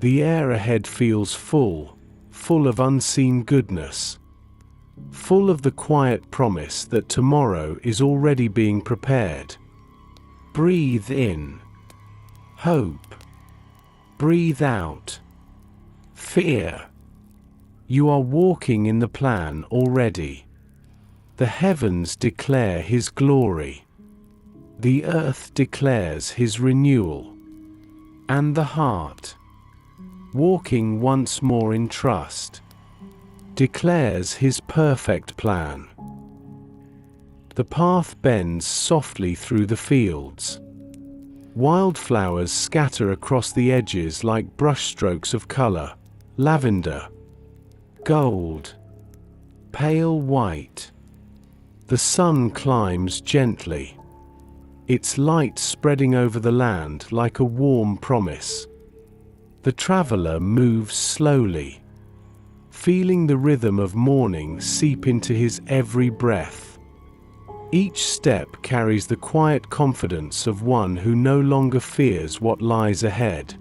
[SPEAKER 1] The air ahead feels full of unseen goodness, full of the quiet promise that tomorrow is already being prepared. Breathe in hope. Breathe out fear. You are walking in the plan already. The heavens declare His glory. The earth declares His renewal. And the heart, walking once more in trust, declares His perfect plan. The path bends softly through the fields. Wildflowers scatter across the edges like brushstrokes of color: lavender, gold, pale white. The sun climbs gently, its light spreading over the land like a warm promise. The traveler moves slowly, feeling the rhythm of morning seep into his every breath. Each step carries the quiet confidence of one who no longer fears what lies ahead.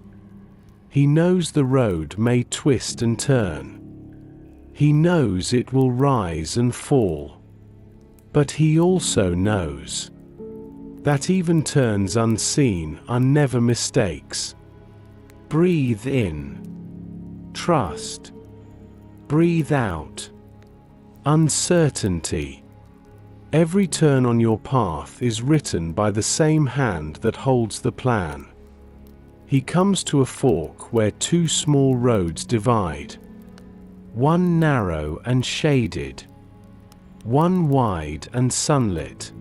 [SPEAKER 1] He knows the road may twist and turn. He knows it will rise and fall. But he also knows that even turns unseen are never mistakes. Breathe in trust. Breathe out uncertainty. Every turn on your path is written by the same hand that holds the plan. He comes to a fork where two small roads divide, one narrow and shaded, one wide and sunlit.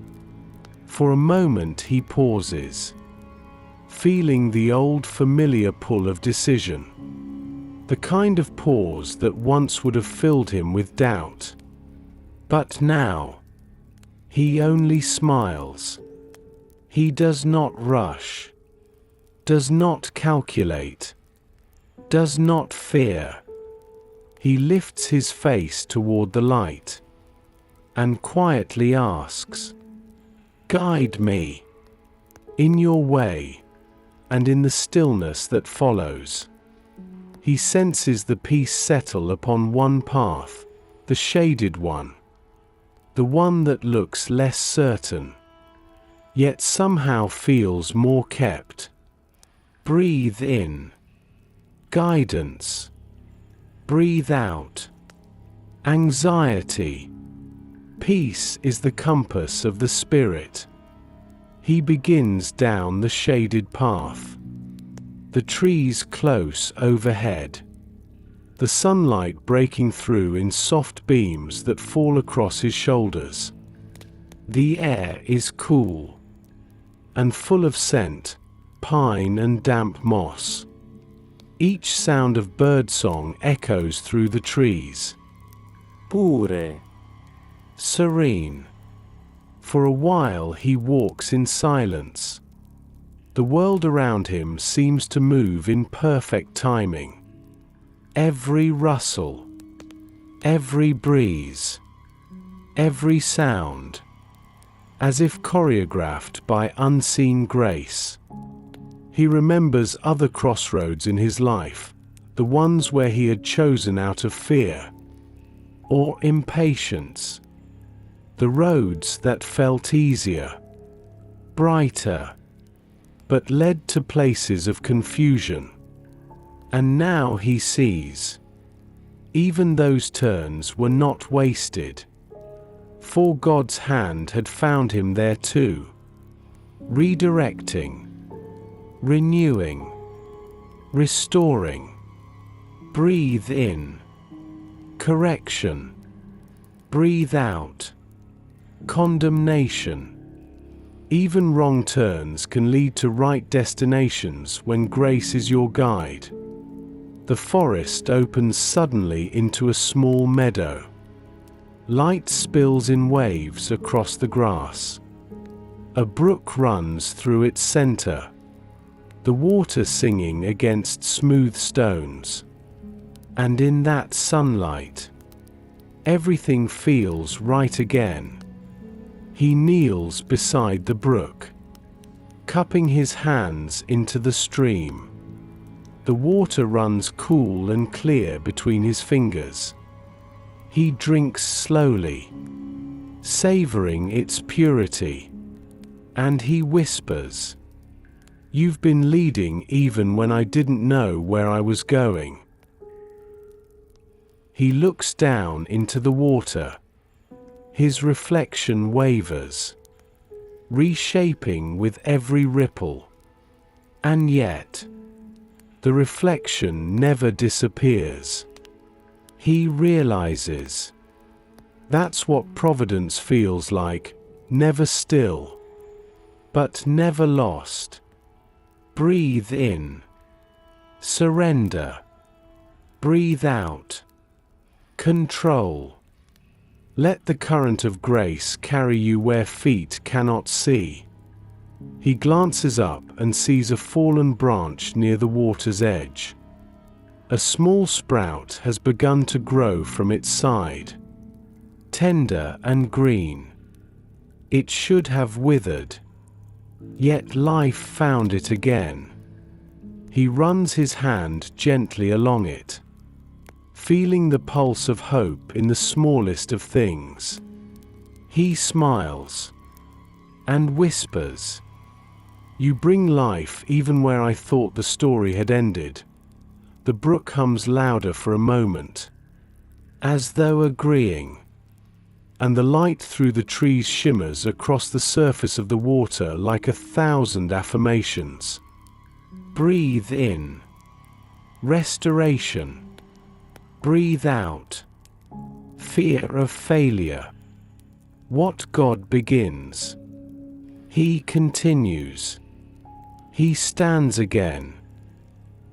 [SPEAKER 1] For a moment he pauses, feeling the old familiar pull of decision, the kind of pause that once would have filled him with doubt. But now, He only smiles. He does not rush, does not calculate, does not fear. He lifts his face toward the light and quietly asks, "Guide me in your way," and in the stillness that follows, he senses the peace settle upon one path, the shaded one, the one that looks less certain, yet somehow feels more kept. Breathe in, guidance. Breathe out, anxiety. Peace is the compass of the spirit. He begins down the shaded path. The trees close overhead. The sunlight breaking through in soft beams that fall across his shoulders. The air is cool and full of scent, pine and damp moss. Each sound of birdsong echoes through the trees. Pure. Serene. For a while he walks in silence. The world around him seems to move in perfect timing. Every rustle, every breeze, every sound, as if choreographed by unseen grace. He remembers other crossroads in his life, the ones where he had chosen out of fear or impatience. The roads that felt easier, brighter, but led to places of confusion. And now he sees, even those turns were not wasted, for God's hand had found him there too, redirecting, renewing, restoring. Breathe in, correction. Breathe out, condemnation. Even wrong turns can lead to right destinations when grace is your guide. The forest opens suddenly into a small meadow. Light spills in waves across the grass. A brook runs through its center, the water singing against smooth stones. And in that sunlight, everything feels right again. He kneels beside the brook, cupping his hands into the stream. The water runs cool and clear between his fingers. He drinks slowly, savoring its purity. And he whispers, "You've been leading even when I didn't know where I was going." He looks down into the water. His reflection wavers, reshaping with every ripple. And yet, the reflection never disappears. He realizes, that's what providence feels like, never still, but never lost. Breathe in, surrender. Breathe out, control. Let the current of grace carry you where feet cannot see. He glances up and sees a fallen branch near the water's edge. A small sprout has begun to grow from its side, tender and green. It should have withered, yet life found it again. He runs his hand gently along it, feeling the pulse of hope in the smallest of things. He smiles and whispers, "You bring life even where I thought the story had ended." The brook hums louder for a moment, as though agreeing, and the light through the trees shimmers across the surface of the water like 1,000 affirmations. Breathe in, restoration. Breathe out, fear of failure. What God begins, He continues. He stands again.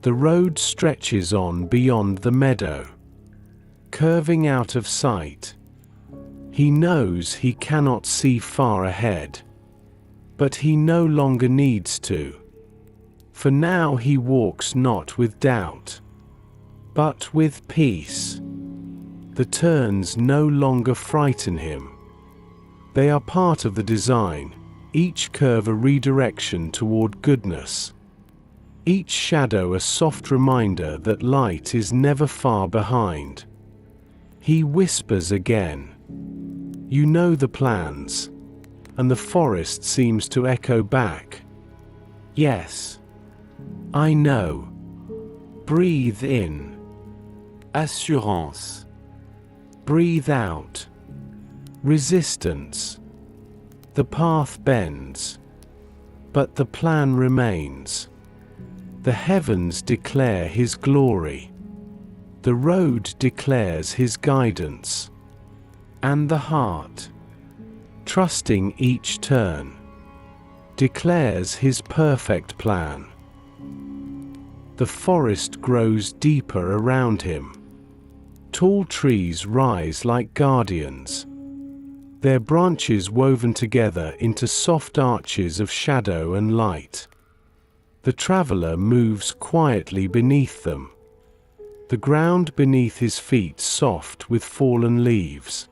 [SPEAKER 1] The road stretches on beyond the meadow, curving out of sight. He knows he cannot see far ahead. But he no longer needs to. For now he walks not with doubt, but with peace. The turns no longer frighten him. They are part of the design, each curve a redirection toward goodness. Each shadow a soft reminder that light is never far behind. He whispers again. You know the plans. And the forest seems to echo back. Yes. I know. Breathe in. Assurance. Breathe out. Resistance. The path bends. But the plan remains. The heavens declare His glory. The road declares His guidance. And the heart, trusting each turn, declares His perfect plan. The forest grows deeper around him. Tall trees rise like guardians, their branches woven together into soft arches of shadow and light. The traveler moves quietly beneath them, the ground beneath his feet soft with fallen leaves.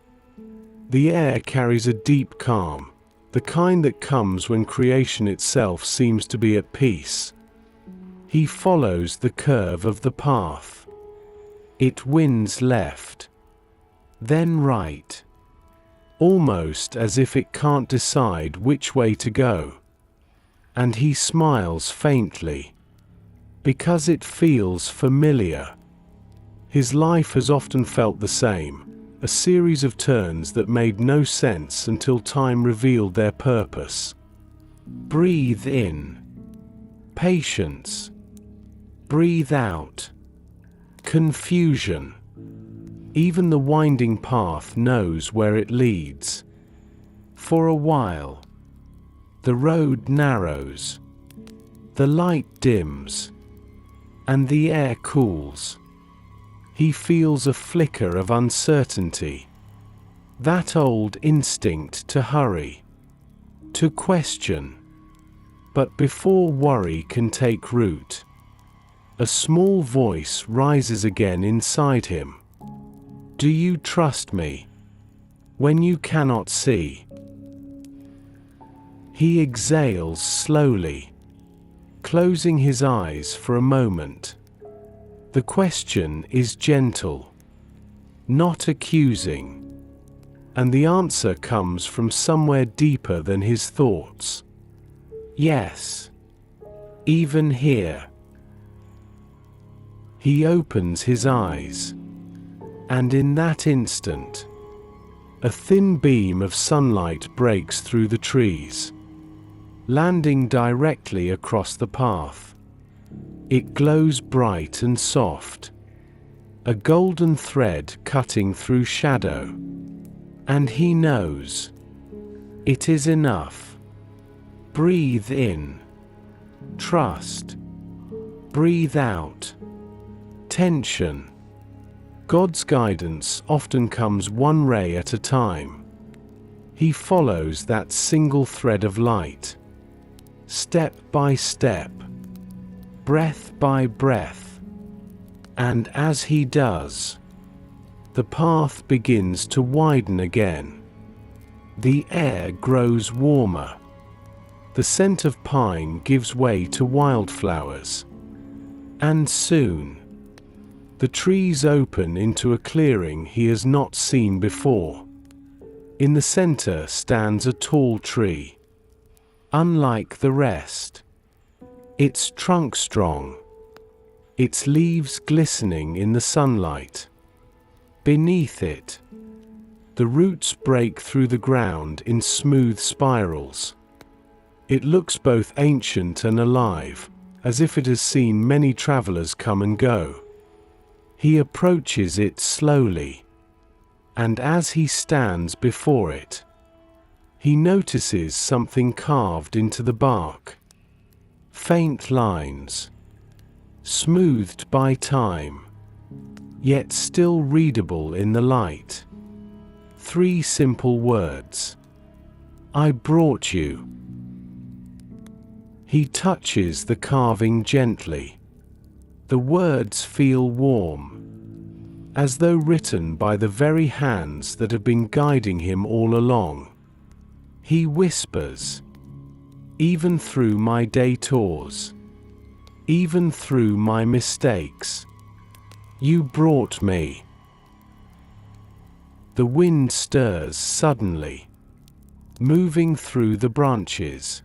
[SPEAKER 1] The air carries a deep calm, the kind that comes when creation itself seems to be at peace. He follows the curve of the path. It winds left, then right, almost as if it can't decide which way to go. And he smiles faintly, because it feels familiar. His life has often felt the same. A series of turns that made no sense until time revealed their purpose. Breathe in. Patience. Breathe out. Confusion. Even the winding path knows where it leads. For a while, the road narrows. The light dims. And the air cools. He feels a flicker of uncertainty. That old instinct to hurry, to question. But before worry can take root, a small voice rises again inside him. Do you trust me when you cannot see? He exhales slowly, closing his eyes for a moment. The question is gentle, not accusing, and the answer comes from somewhere deeper than his thoughts. Yes, even here. He opens his eyes, and in that instant, a thin beam of sunlight breaks through the trees, landing directly across the path. It glows bright and soft, a golden thread cutting through shadow. And he knows it is enough. Breathe in. Trust. Breathe out. Tension. God's guidance often comes one ray at a time. He follows that single thread of light, step by step, breath by breath. And as he does, the path begins to widen again. The air grows warmer. The scent of pine gives way to wildflowers. And soon, the trees open into a clearing he has not seen before. In the center stands a tall tree. Unlike the rest, its trunk strong, its leaves glistening in the sunlight. Beneath it, the roots break through the ground in smooth spirals. It looks both ancient and alive, as if it has seen many travelers come and go. He approaches it slowly, and as he stands before it, he notices something carved into the bark. Faint lines, smoothed by time, yet still readable in the light. 3 simple words. I brought you. He touches the carving gently. The words feel warm, as though written by the very hands that have been guiding him all along. He whispers, even through my detours, even through my mistakes, you brought me. The wind stirs suddenly, moving through the branches.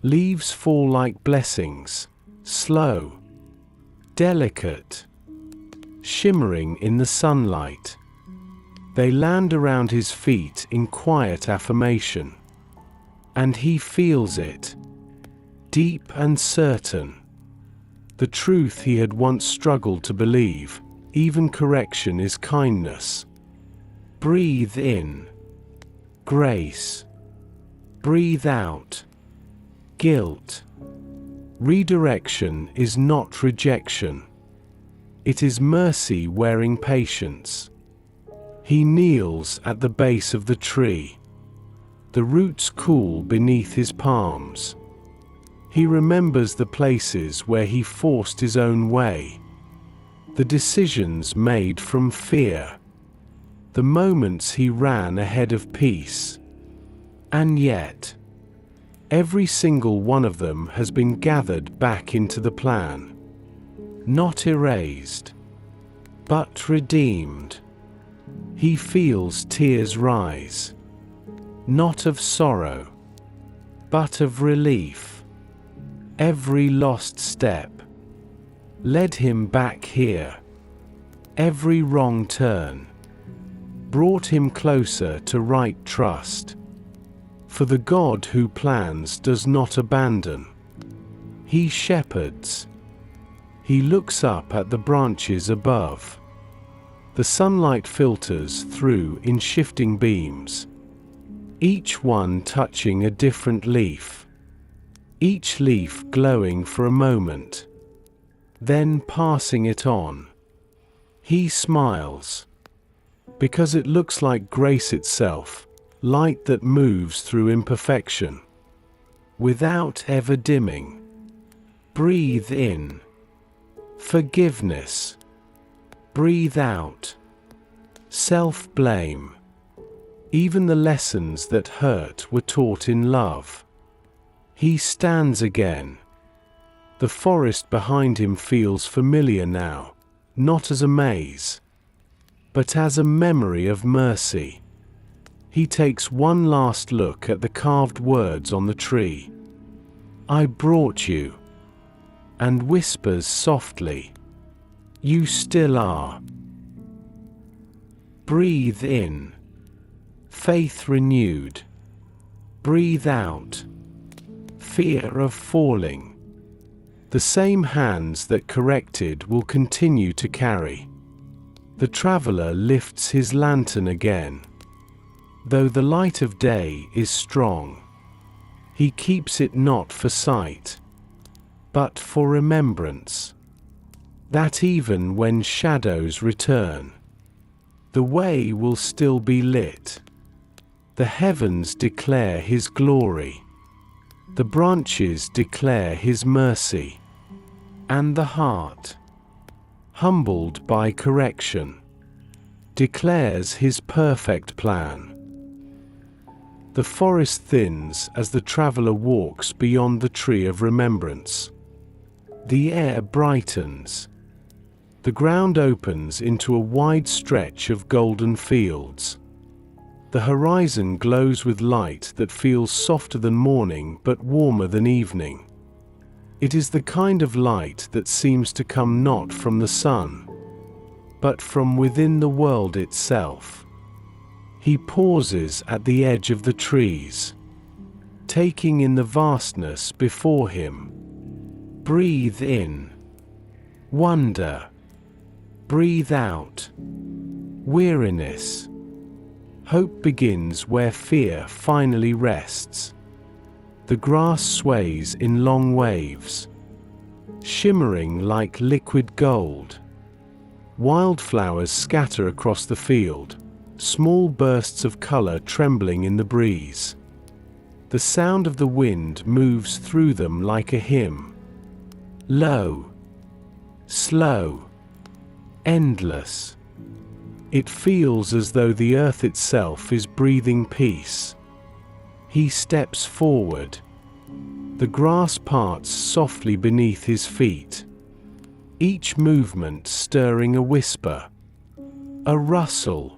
[SPEAKER 1] Leaves fall like blessings, slow, delicate, shimmering in the sunlight. They land around his feet in quiet affirmation. And he feels it, deep and certain. The truth he had once struggled to believe, even correction is kindness. Breathe in, grace. Breathe out, guilt. Redirection is not rejection. It is mercy wearing patience. He kneels at the base of the tree. The roots cool beneath his palms. He remembers the places where he forced his own way. The decisions made from fear. The moments he ran ahead of peace. And yet, every single one of them has been gathered back into the plan. Not erased, but redeemed. He feels tears rise. Not of sorrow, but of relief. Every lost step led him back here. Every wrong turn brought him closer to right trust. For the God who plans does not abandon. He shepherds. He looks up at the branches above. The sunlight filters through in shifting beams, each one touching a different leaf. Each leaf glowing for a moment, then passing it on. He smiles, because it looks like grace itself, light that moves through imperfection, without ever dimming. Breathe in, forgiveness. Breathe out, self-blame. Even the lessons that hurt were taught in love. He stands again. The forest behind him feels familiar now, not as a maze, but as a memory of mercy. He takes one last look at the carved words on the tree. I brought you, and whispers softly, you still are. Breathe in, faith renewed. Breathe out, fear of falling. The same hands that corrected will continue to carry. The traveler lifts his lantern again. Though the light of day is strong, he keeps it not for sight, but for remembrance. That even when shadows return, the way will still be lit. The heavens declare his glory. The branches declare his mercy. And the heart, humbled by correction, declares his perfect plan. The forest thins as the traveler walks beyond the tree of remembrance. The air brightens. The ground opens into a wide stretch of golden fields. The horizon glows with light that feels softer than morning but warmer than evening. It is the kind of light that seems to come not from the sun, but from within the world itself. He pauses at the edge of the trees, taking in the vastness before him. Breathe in, wonder. Breathe out, weariness. Hope begins where fear finally rests. The grass sways in long waves, shimmering like liquid gold. Wildflowers scatter across the field, small bursts of color trembling in the breeze. The sound of the wind moves through them like a hymn. Low, slow, endless. It feels as though the earth itself is breathing peace. He steps forward. The grass parts softly beneath his feet, each movement stirring a whisper, a rustle,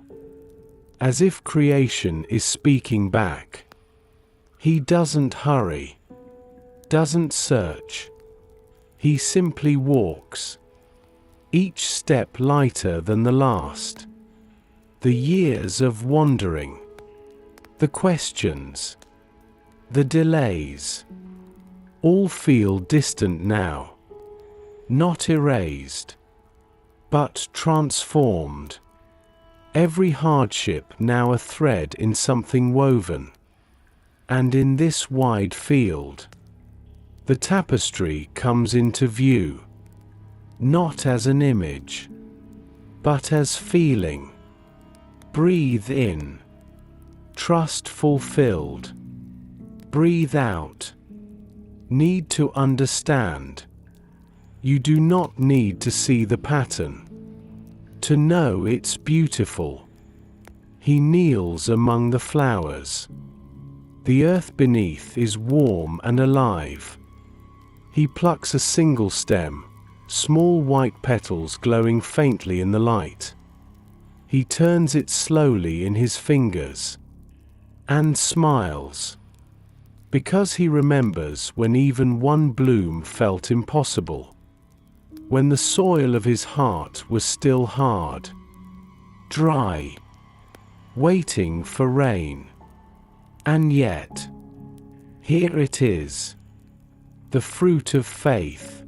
[SPEAKER 1] as if creation is speaking back. He doesn't hurry, doesn't search. He simply walks, each step lighter than the last. The years of wandering, the questions, the delays, all feel distant now, not erased, but transformed. Every hardship now a thread in something woven. And in this wide field, the tapestry comes into view, not as an image, but as feeling. Breathe in, trust fulfilled. Breathe out, need to understand. You do not need to see the pattern to know it's beautiful. He kneels among the flowers. The earth beneath is warm and alive. He plucks a single stem, small white petals glowing faintly in the light. He turns it slowly in his fingers and smiles, because he remembers when even one bloom felt impossible, when the soil of his heart was still hard, dry, waiting for rain. And yet, here it is, the fruit of faith,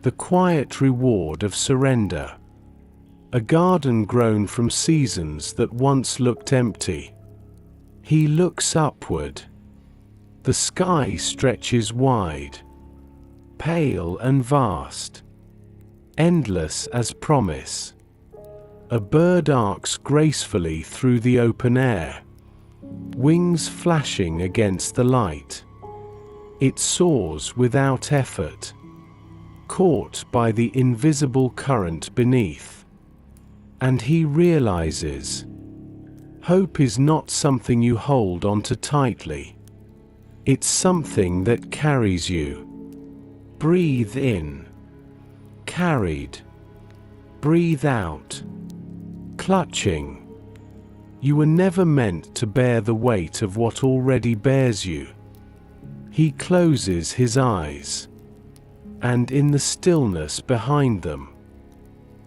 [SPEAKER 1] the quiet reward of surrender. A garden grown from seasons that once looked empty. He looks upward. The sky stretches wide, pale and vast, endless as promise. A bird arcs gracefully through the open air, wings flashing against the light. It soars without effort, caught by the invisible current beneath. And he realizes, hope is not something you hold onto tightly. It's something that carries you. Breathe in, carried. Breathe out, clutching. You were never meant to bear the weight of what already bears you. He closes his eyes, and in the stillness behind them,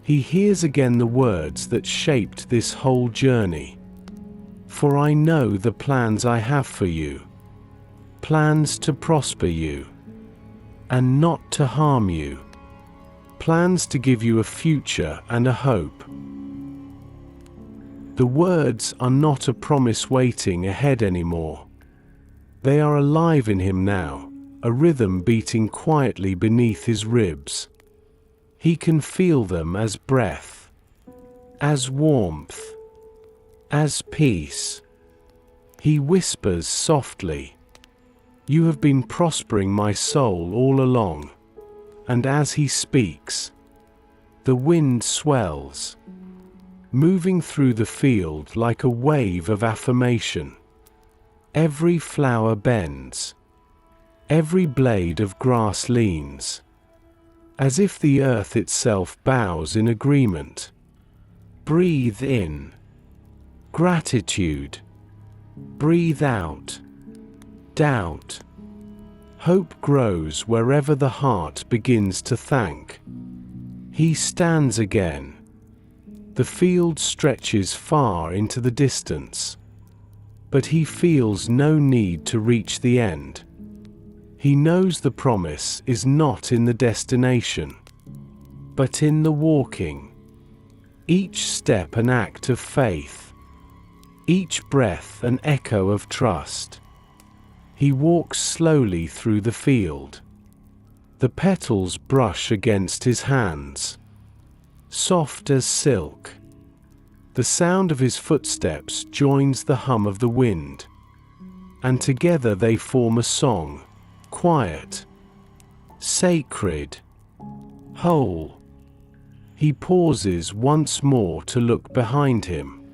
[SPEAKER 1] he hears again the words that shaped this whole journey. For I know the plans I have for you, plans to prosper you, and not to harm you, plans to give you a future and a hope. The words are not a promise waiting ahead anymore. They are alive in him now, a rhythm beating quietly beneath his ribs. He can feel them as breath, as warmth, as peace. He whispers softly, "You have been prospering my soul all along." And as he speaks, the wind swells, moving through the field like a wave of affirmation. Every flower bends, every blade of grass leans, as if the earth itself bows in agreement. Breathe in, gratitude. Breathe out, doubt. Hope grows wherever the heart begins to thank. He stands again. The field stretches far into the distance, but he feels no need to reach the end. He knows the promise is not in the destination, but in the walking. Each step an act of faith, each breath an echo of trust. He walks slowly through the field. The petals brush against his hands, soft as silk, The sound of his footsteps joins the hum of the wind, and together they form a song, quiet, sacred, whole. He pauses once more to look behind him.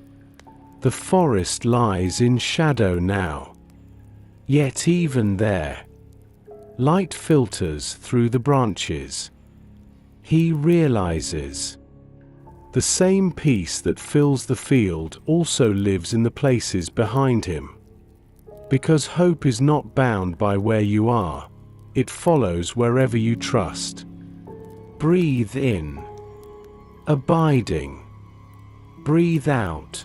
[SPEAKER 1] The forest lies in shadow now, yet even there, light filters through the branches. He realizes the same peace that fills the field also lives in the places behind him. Because hope is not bound by where you are, it follows wherever you trust. Breathe in, abiding. Breathe out,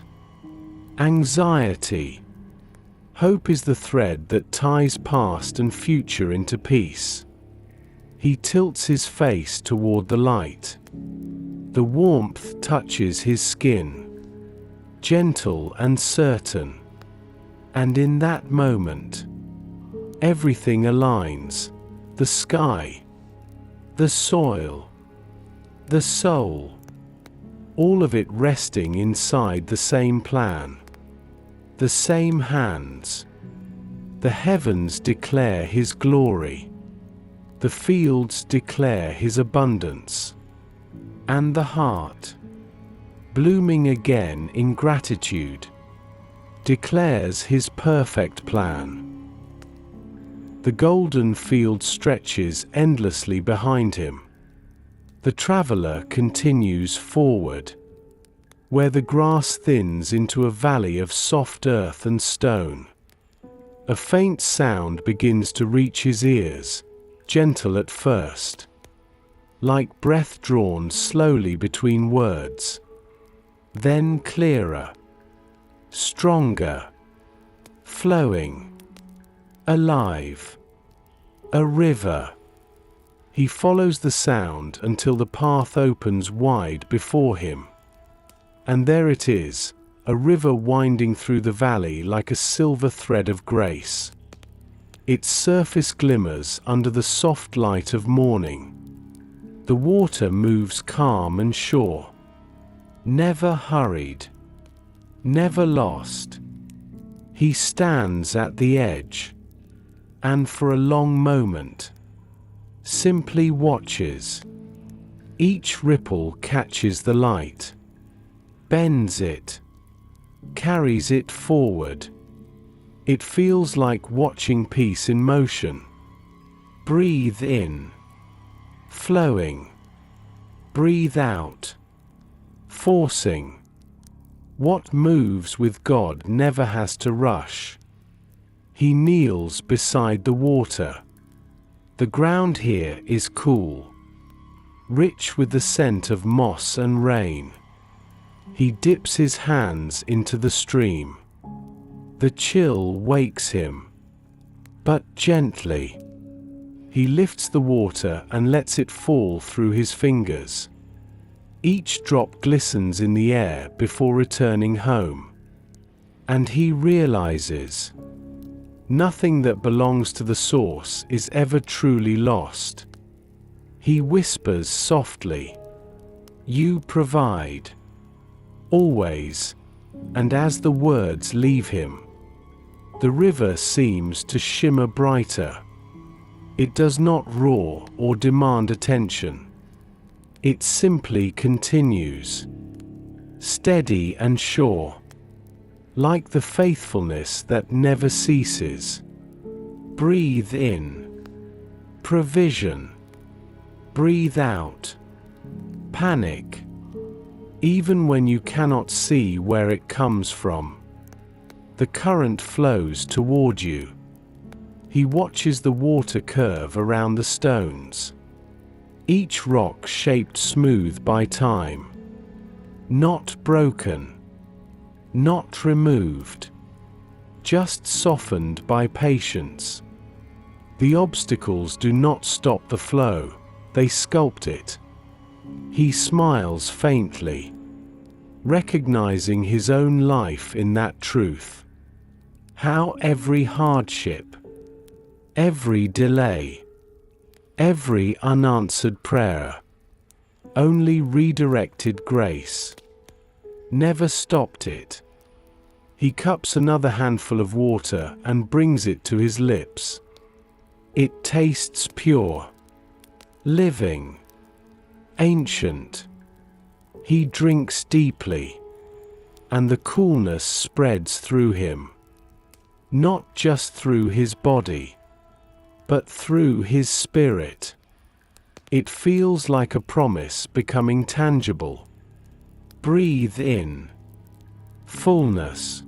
[SPEAKER 1] anxiety. Hope is the thread that ties past and future into peace. He tilts his face toward the light. The warmth touches his skin, gentle and certain. And in that moment, everything aligns: the sky, the soil, the soul, all of it resting inside the same plan, the same hands. The heavens declare his glory, the fields declare his abundance, and the heart, blooming again in gratitude, declares his perfect plan. The golden field stretches endlessly behind him. The traveler continues forward, where the grass thins into a valley of soft earth and stone. A faint sound begins to reach his ears, gentle at first, like breath drawn slowly between words, then clearer, stronger, flowing, alive. A river. He follows the sound until the path opens wide before him. And there it is, a river winding through the valley like a silver thread of grace. Its surface glimmers under the soft light of morning. The water moves calm and sure, never hurried, never lost. He stands at the edge, and for a long moment, simply watches. Each ripple catches the light, bends it, carries it forward. It feels like watching peace in motion. Breathe in, flowing. Breathe out, forcing. What moves with God never has to rush. He kneels beside the water. The ground here is cool, rich with the scent of moss and rain. He dips his hands into the stream. The chill wakes him, but gently. He lifts the water and lets it fall through his fingers. Each drop glistens in the air before returning home. And he realizes, nothing that belongs to the source is ever truly lost. He whispers softly, "You provide, always," and as the words leave him, the river seems to shimmer brighter. It does not roar or demand attention. It simply continues, steady and sure, like the faithfulness that never ceases. Breathe in, provision. Breathe out, panic. Even when you cannot see where it comes from, the current flows toward you. He watches the water curve around the stones, each rock shaped smooth by time, not broken, not removed, just softened by patience. The obstacles do not stop the flow, they sculpt it. He smiles faintly, recognizing his own life in that truth. How every hardship, every delay, every unanswered prayer only redirected grace. never stopped it. He cups another handful of water and brings it to his lips. It tastes pure, living, ancient. He drinks deeply, and the coolness spreads through him. Not just through his body, but through his spirit. It feels like a promise becoming tangible. Breathe in, fullness.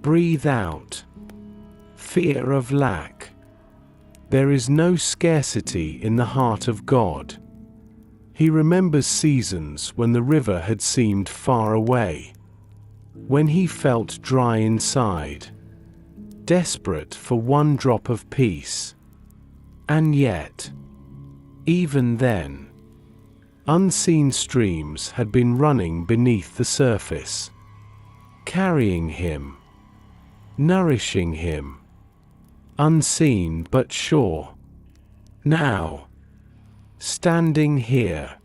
[SPEAKER 1] Breathe out, fear of lack. There is no scarcity in the heart of God. He remembers seasons when the river had seemed far away, when he felt dry inside, desperate for one drop of peace. And yet, even then, unseen streams had been running beneath the surface, carrying him, nourishing him, unseen but sure. Now, standing here,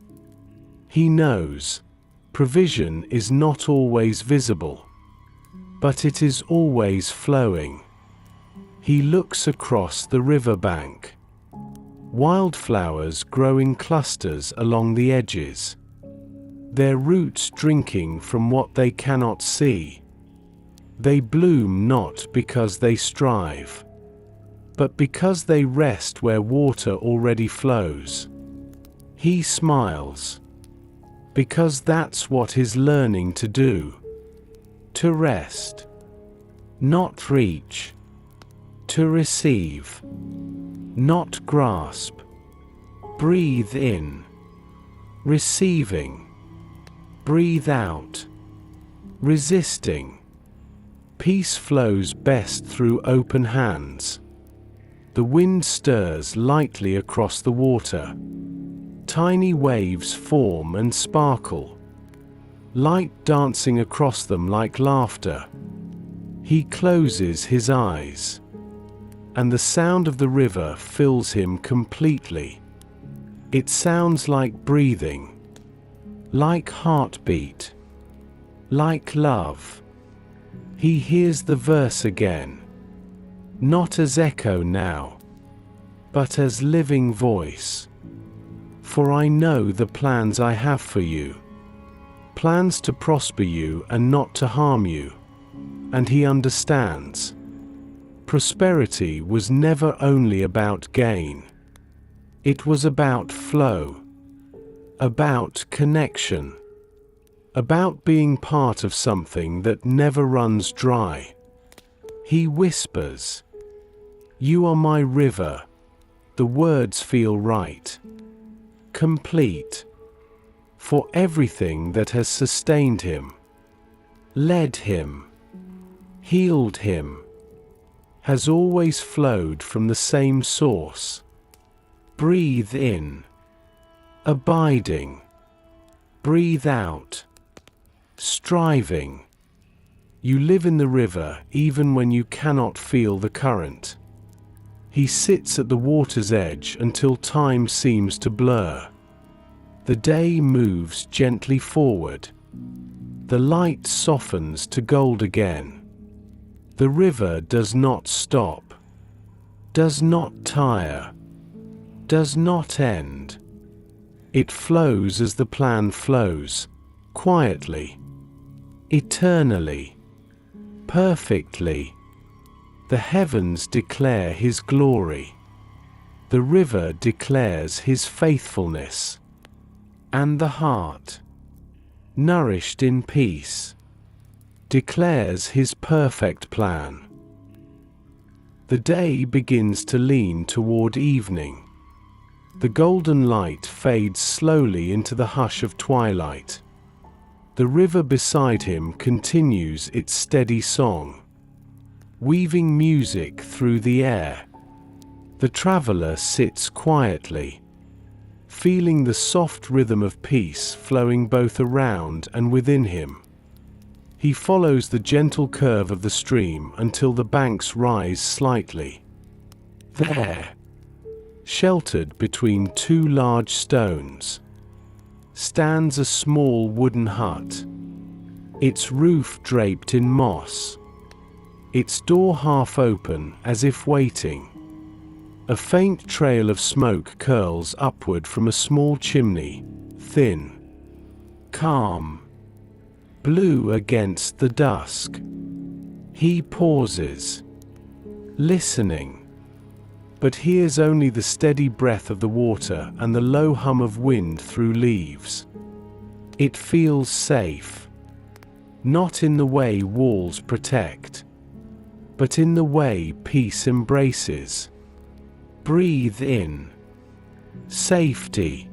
[SPEAKER 1] he knows provision is not always visible, but it is always flowing. He looks across the riverbank. Wildflowers grow in clusters along the edges, their roots drinking from what they cannot see. They bloom not because they strive, but because they rest where water already flows. He smiles, because that's what he's learning to do. To rest, not reach. To receive, not grasp. Breathe in, receiving. Breathe out, resisting. Peace flows best through open hands. The wind stirs lightly across the water. Tiny waves form and sparkle, light dancing across them like laughter. He closes his eyes, and the sound of the river fills him completely. It sounds like breathing, like heartbeat, like love. He hears the verse again, not as echo now, but as living voice. For I know the plans I have for you, plans to prosper you and not to harm you. And he understands. Prosperity was never only about gain. It was about flow, about connection, about being part of something that never runs dry. He whispers, "You are my river." The words feel right, complete, for everything that has sustained him, led him, healed him, has always flowed from the same source. Breathe in, abiding. Breathe out, striving. You live in the river even when you cannot feel the current. He sits at the water's edge until time seems to blur. The day moves gently forward. The light softens to gold again. The river does not stop, does not tire, does not end. It flows as the plan flows, quietly, eternally, perfectly. The heavens declare his glory. The river declares his faithfulness. And the heart, nourished in peace, declares his perfect plan. The day begins to lean toward evening. The golden light fades slowly into the hush of twilight. The river beside him continues its steady song, weaving music through the air. The traveler sits quietly, feeling the soft rhythm of peace flowing both around and within him. He follows the gentle curve of the stream until the banks rise slightly. There, sheltered between two large stones, stands a small wooden hut. its roof draped in moss, its door half open as if waiting. A faint trail of smoke curls upward from a small chimney, thin, calm, blue against the dusk. He pauses, listening, but hears only the steady breath of the water and the low hum of wind through leaves. It feels safe, not in the way walls protect, but in the way peace embraces. Breathe in, safety.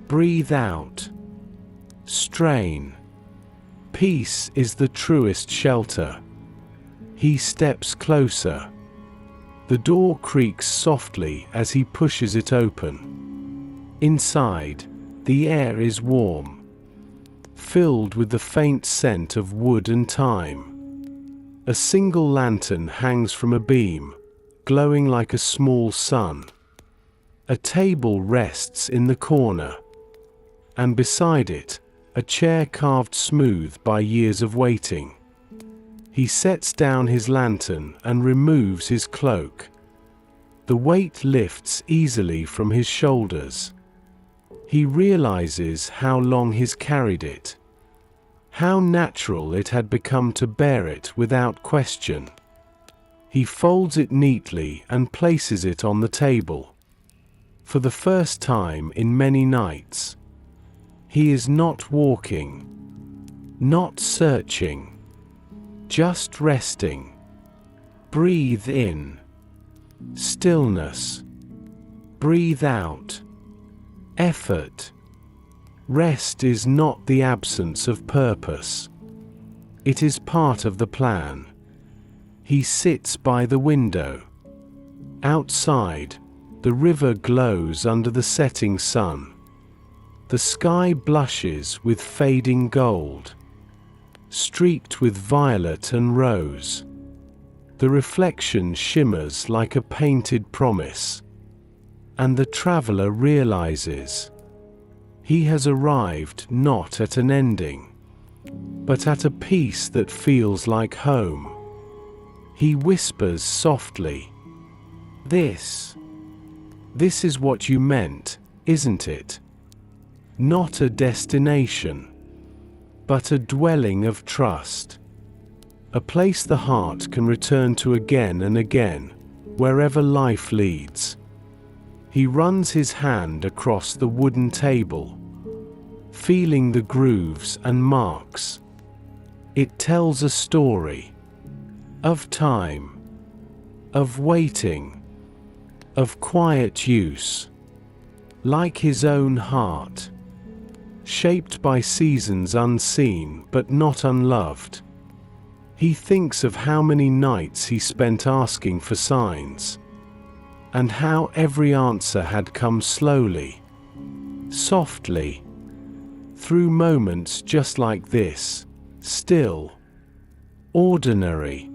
[SPEAKER 1] Breathe out, strain. Peace is the truest shelter. He steps closer. The door creaks softly as he pushes it open. Inside, the air is warm, filled with the faint scent of wood and thyme. A single lantern hangs from a beam, glowing like a small sun. A table rests in the corner, and beside it, a chair carved smooth by years of waiting. He sets down his lantern and removes his cloak. The weight lifts easily from his shoulders. He realizes how long he's carried it, how natural it had become to bear it without question. He folds it neatly and places it on the table. For the first time in many nights, he is not walking, not searching, just resting. Breathe in, stillness. Breathe out, effort. Rest is not the absence of purpose. It is part of the plan. He sits by the window. Outside, the river glows under the setting sun. The sky blushes with fading gold, streaked with violet and rose. The reflection shimmers like a painted promise, and the traveler realizes he has arrived not at an ending, but at a peace that feels like home. He whispers softly, This is what you meant, isn't it? Not a destination, but a dwelling of trust. A place the heart can return to again and again, wherever life leads. He runs his hand across the wooden table, feeling the grooves and marks. It tells a story of time, of waiting, of quiet use, like his own heart, shaped by seasons unseen but not unloved. He thinks of how many nights he spent asking for signs, and how every answer had come slowly, softly, through moments just like this, still, ordinary,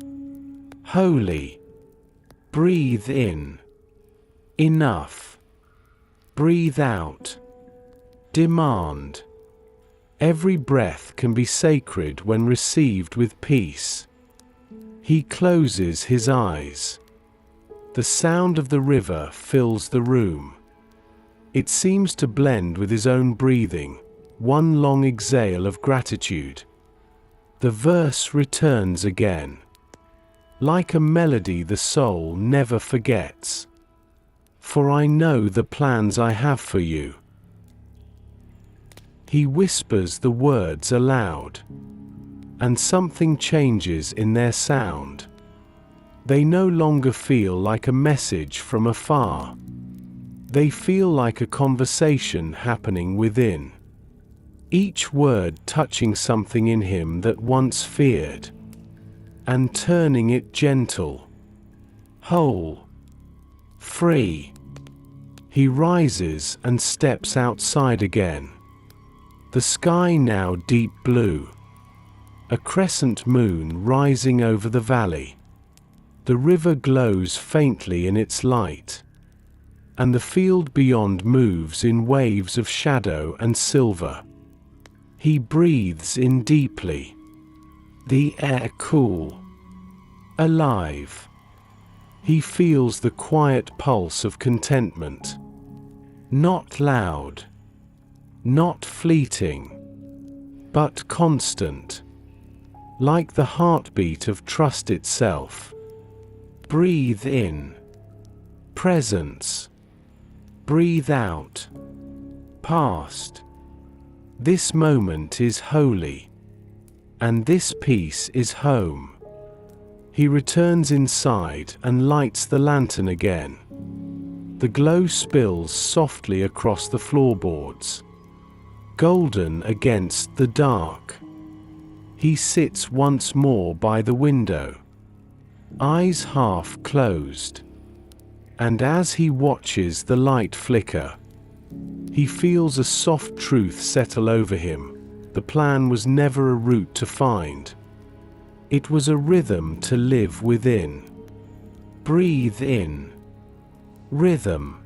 [SPEAKER 1] holy. Breathe in, enough. Breathe out, demand. Every breath can be sacred when received with peace. He closes his eyes. The sound of the river fills the room. It seems to blend with his own breathing, one long exhale of gratitude. The verse returns again. Like a melody the soul never forgets. For I know the plans I have for you. He whispers the words aloud, and something changes in their sound. They no longer feel like a message from afar. They feel like a conversation happening within. Each word touching something in him that once feared, and turning it gentle, whole, free. He rises and steps outside again. The sky now deep blue. A crescent moon rising over the valley. The river glows faintly in its light, and the field beyond moves in waves of shadow and silver. He breathes in deeply, The air cool, alive. He feels the quiet pulse of contentment. Not loud, not fleeting, but constant, like the heartbeat of trust itself. Breathe in, presence. Breathe out, past. This moment is holy, and this peace is home. He returns inside and lights the lantern again. The glow spills softly across the floorboards, golden against the dark. He sits once more by the window, eyes half closed, and as he watches the light flicker, he feels a soft truth settle over him. The plan was never a route to find. It was a rhythm to live within. Breathe in, rhythm.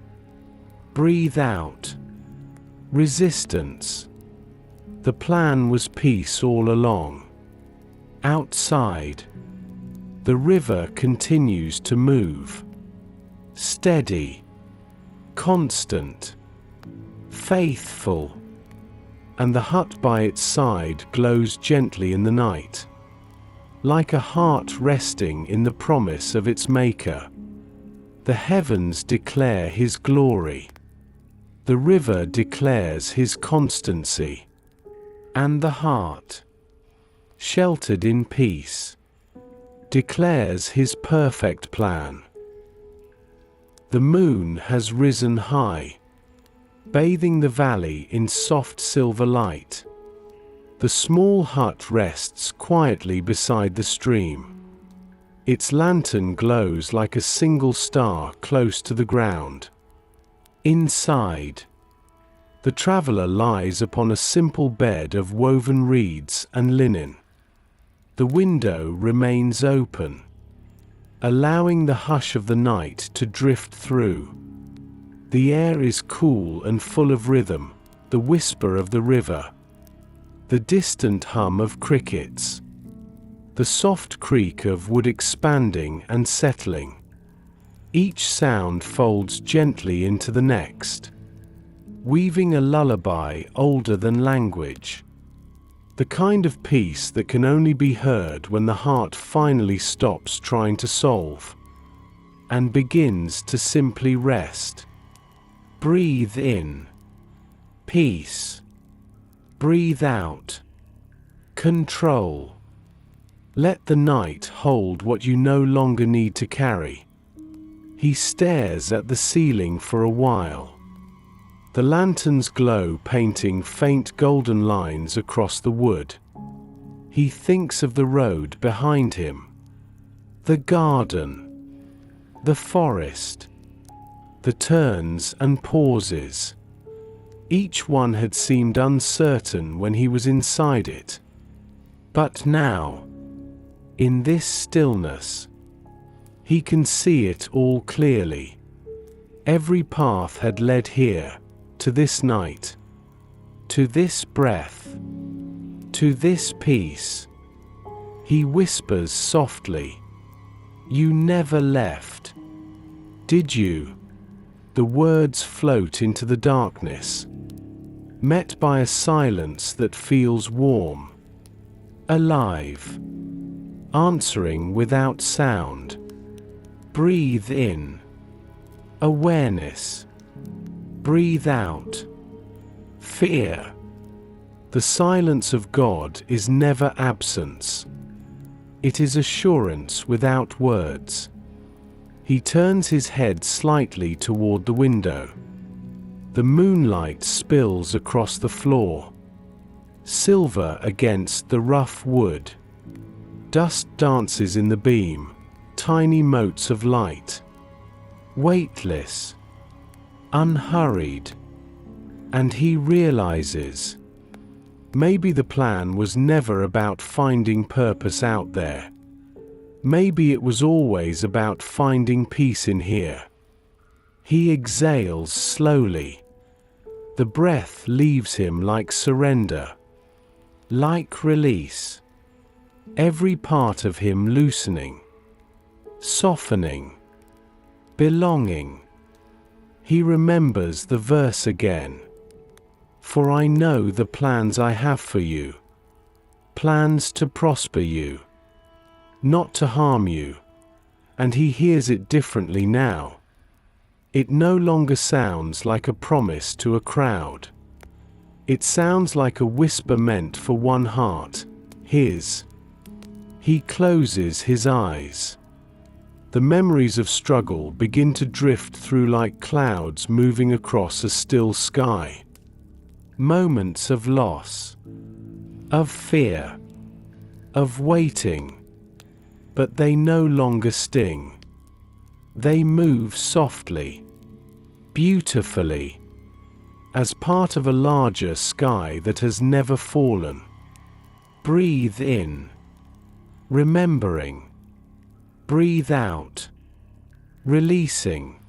[SPEAKER 1] Breathe out, resistance. The plan was peace all along. Outside, the river continues to move. Steady, constant, faithful. And the hut by its side glows gently in the night, like a heart resting in the promise of its maker. The heavens declare his glory. The river declares his constancy. And the heart, sheltered in peace, declares his perfect plan. The moon has risen high, bathing the valley in soft silver light. The small hut rests quietly beside the stream. Its lantern glows like a single star close to the ground. Inside, the traveler lies upon a simple bed of woven reeds and linen. The window remains open, allowing the hush of the night to drift through. The air is cool and full of rhythm, the whisper of the river, the distant hum of crickets, the soft creak of wood expanding and settling. Each sound folds gently into the next, weaving a lullaby older than language. The kind of peace that can only be heard when the heart finally stops trying to solve and begins to simply rest. Breathe in, peace. Breathe out, control. Let the night hold what you no longer need to carry. He stares at the ceiling for a while, the lantern's glow painting faint golden lines across the wood. He thinks of the road behind him, the garden, the forest, the turns and pauses. Each one had seemed uncertain when he was inside it. But now, in this stillness, he can see it all clearly. Every path had led here, to this night, to this breath, to this peace. He whispers softly, "You never left, did you?" The words float into the darkness, met by a silence that feels warm, alive, answering without sound. Breathe in, awareness. Breathe out, fear. The silence of God is never absence. It is assurance without words. He turns his head slightly toward the window. The moonlight spills across the floor, silver against the rough wood. Dust dances in the beam, tiny motes of light. Weightless, unhurried. And he realizes, maybe the plan was never about finding purpose out there. Maybe it was always about finding peace in here. He exhales slowly. The breath leaves him like surrender, like release. every part of him loosening, softening, belonging. He remembers the verse again. For I know the plans I have for you, plans to prosper you, not to harm you. And he hears it differently now. It no longer sounds like a promise to a crowd. It sounds like a whisper meant for one heart, his. He closes his eyes. The memories of struggle begin to drift through like clouds moving across a still sky. Moments of loss, of fear, of waiting. But they no longer sting. They move softly, beautifully, as part of a larger sky that has never fallen. Breathe in, remembering. Breathe out, releasing.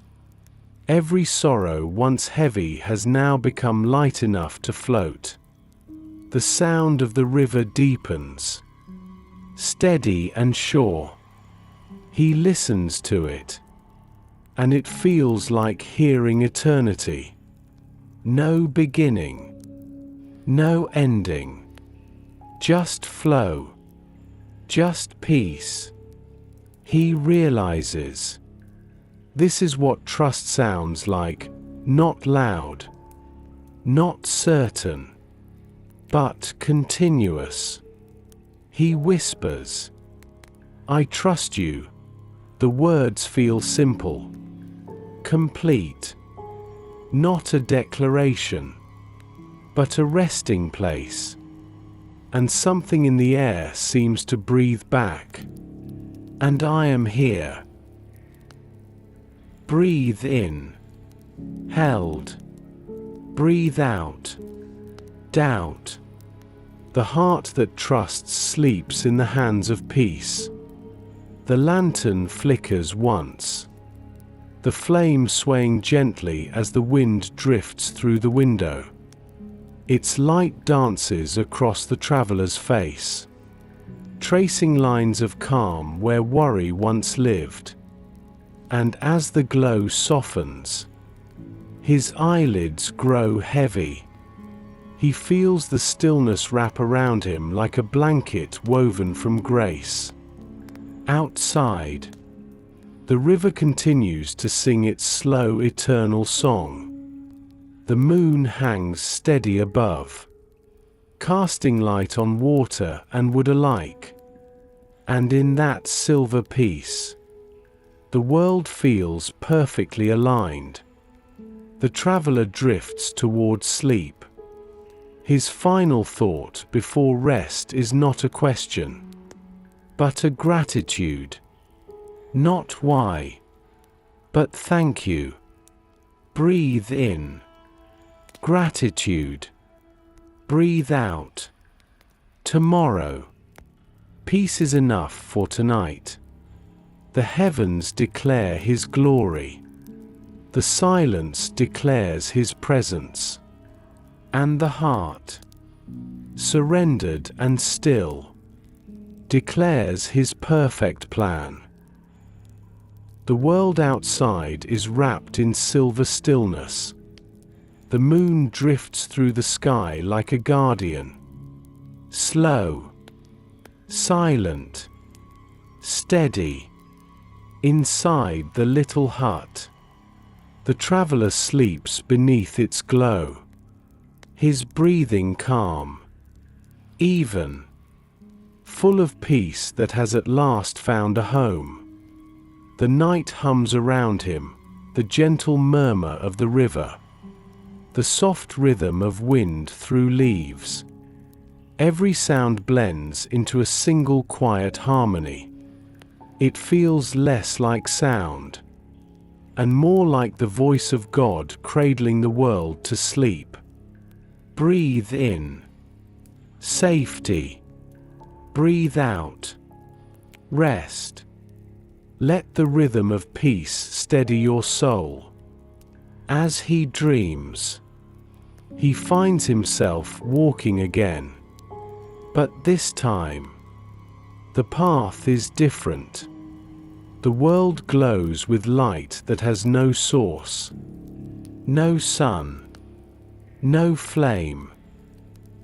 [SPEAKER 1] Every sorrow once heavy has now become light enough to float. The sound of the river deepens, steady and sure. He listens to it, and it feels like hearing eternity. No beginning, no ending, just flow, just peace. He realizes. This is what trust sounds like, not loud, not certain, but continuous. He whispers, I trust you. The words feel simple, complete. Not a declaration, but a resting place. And something in the air seems to breathe back. And I am here. Breathe in, held. Breathe out, doubt. The heart that trusts sleeps in the hands of peace. The lantern flickers once, the flame swaying gently as the wind drifts through the window. Its light dances across the traveler's face, tracing lines of calm where worry once lived. And as the glow softens, his eyelids grow heavy. He feels the stillness wrap around him like a blanket woven from grace. Outside, the river continues to sing its slow, eternal song. The moon hangs steady above, casting light on water and wood alike. And in that silver peace, the world feels perfectly aligned. The traveler drifts toward sleep. His final thought before rest is not a question, but a gratitude. Not why, but thank you. Breathe in, gratitude. Breathe out, tomorrow. Peace is enough for tonight. The heavens declare His glory. The silence declares His presence. And the heart, surrendered and still, declares His perfect plan. The world outside is wrapped in silver stillness. The moon drifts through the sky like a guardian. Slow, silent, steady. Inside the little hut, the traveler sleeps beneath its glow. His breathing calm, even, full of peace that has at last found a home. The night hums around him, the gentle murmur of the river, the soft rhythm of wind through leaves. Every sound blends into a single quiet harmony. It feels less like sound, and more like the voice of God cradling the world to sleep. Breathe in, safety. Breathe out, rest. Let the rhythm of peace steady your soul. As he dreams, he finds himself walking again. But this time, The path is different. The world glows with light that has no source. No sun. No flame.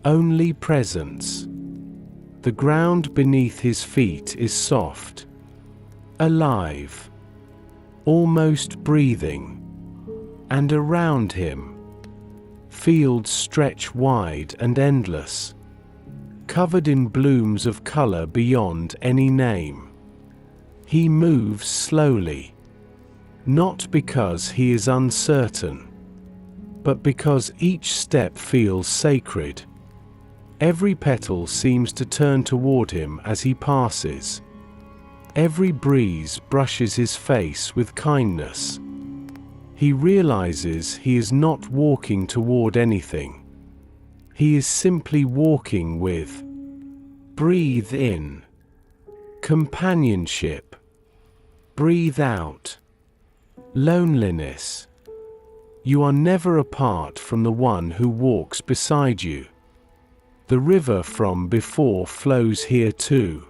[SPEAKER 1] Only presence. The ground beneath his feet is soft. Alive. Almost breathing. And around him, fields stretch wide and endless, covered in blooms of color beyond any name. He moves slowly, not because he is uncertain, but because each step feels sacred. Every petal seems to turn toward him as he passes. Every breeze brushes his face with kindness. He realizes he is not walking toward anything. He is simply walking with. Breathe in. Companionship. Breathe out. Loneliness. You are never apart from the one who walks beside you. The river from before flows here too.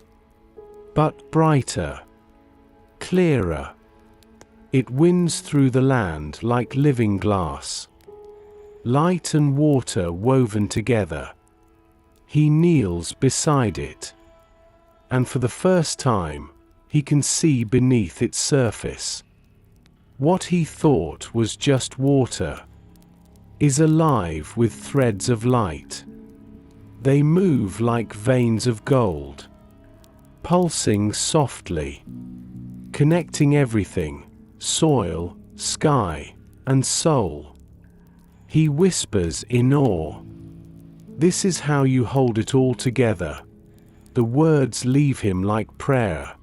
[SPEAKER 1] But brighter. Clearer. It winds through the land like living glass. Light and water woven together. He kneels beside it. And for the first time, he can see beneath its surface. What he thought was just water is alive with threads of light. They move like veins of gold, pulsing softly, connecting everything. Soil, sky, and soul. He whispers in awe. This is how you hold it all together. The words leave him like prayer,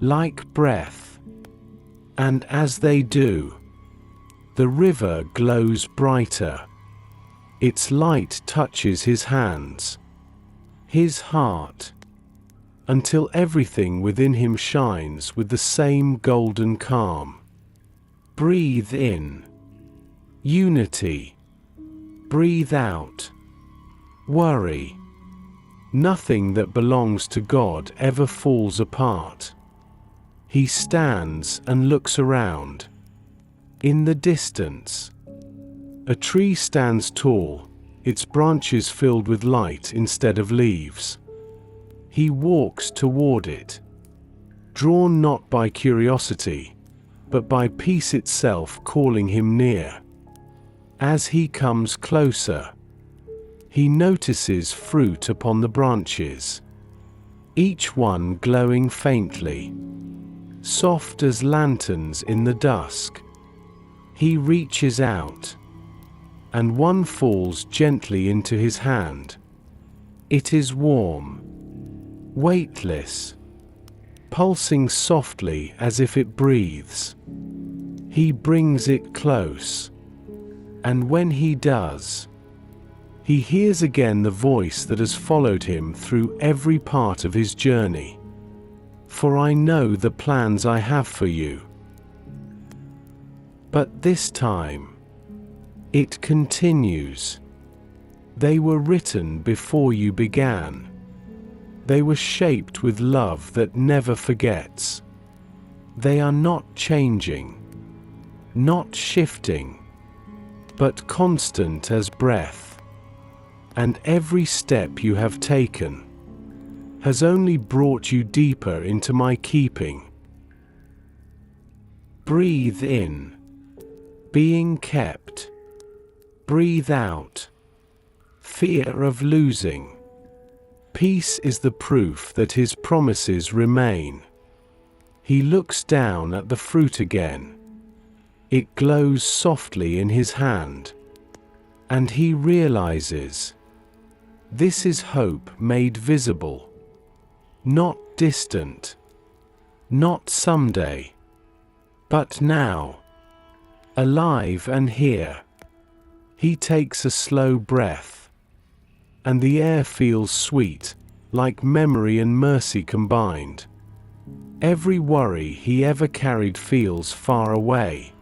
[SPEAKER 1] like breath. And as they do, the river glows brighter. Its light touches his hands, his heart, until everything within him shines with the same golden calm. Breathe in. Unity. Breathe out. Worry. Nothing that belongs to God ever falls apart. He stands and looks around. In the distance, a tree stands tall, its branches filled with light instead of leaves. He walks toward it, drawn not by curiosity, but by peace itself calling him near. As he comes closer, he notices fruit upon the branches, each one glowing faintly, soft as lanterns in the dusk. He reaches out, and one falls gently into his hand. It is warm, weightless, pulsing softly as if it breathes. He brings it close, and when he does, he hears again the voice that has followed him through every part of his journey. For I know the plans I have for you. But this time, it continues. They were written before you began. They were shaped with love that never forgets. They are not changing, not shifting, but constant as breath. And every step you have taken has only brought you deeper into my keeping. Breathe in, being kept. Breathe out, fear of losing. Peace is the proof that his promises remain. He looks down at the fruit again. It glows softly in his hand. And he realizes, this is hope made visible. Not distant. Not someday. But now. Alive and here. He takes a slow breath. And the air feels sweet, like memory and mercy combined. Every worry he ever carried feels far away.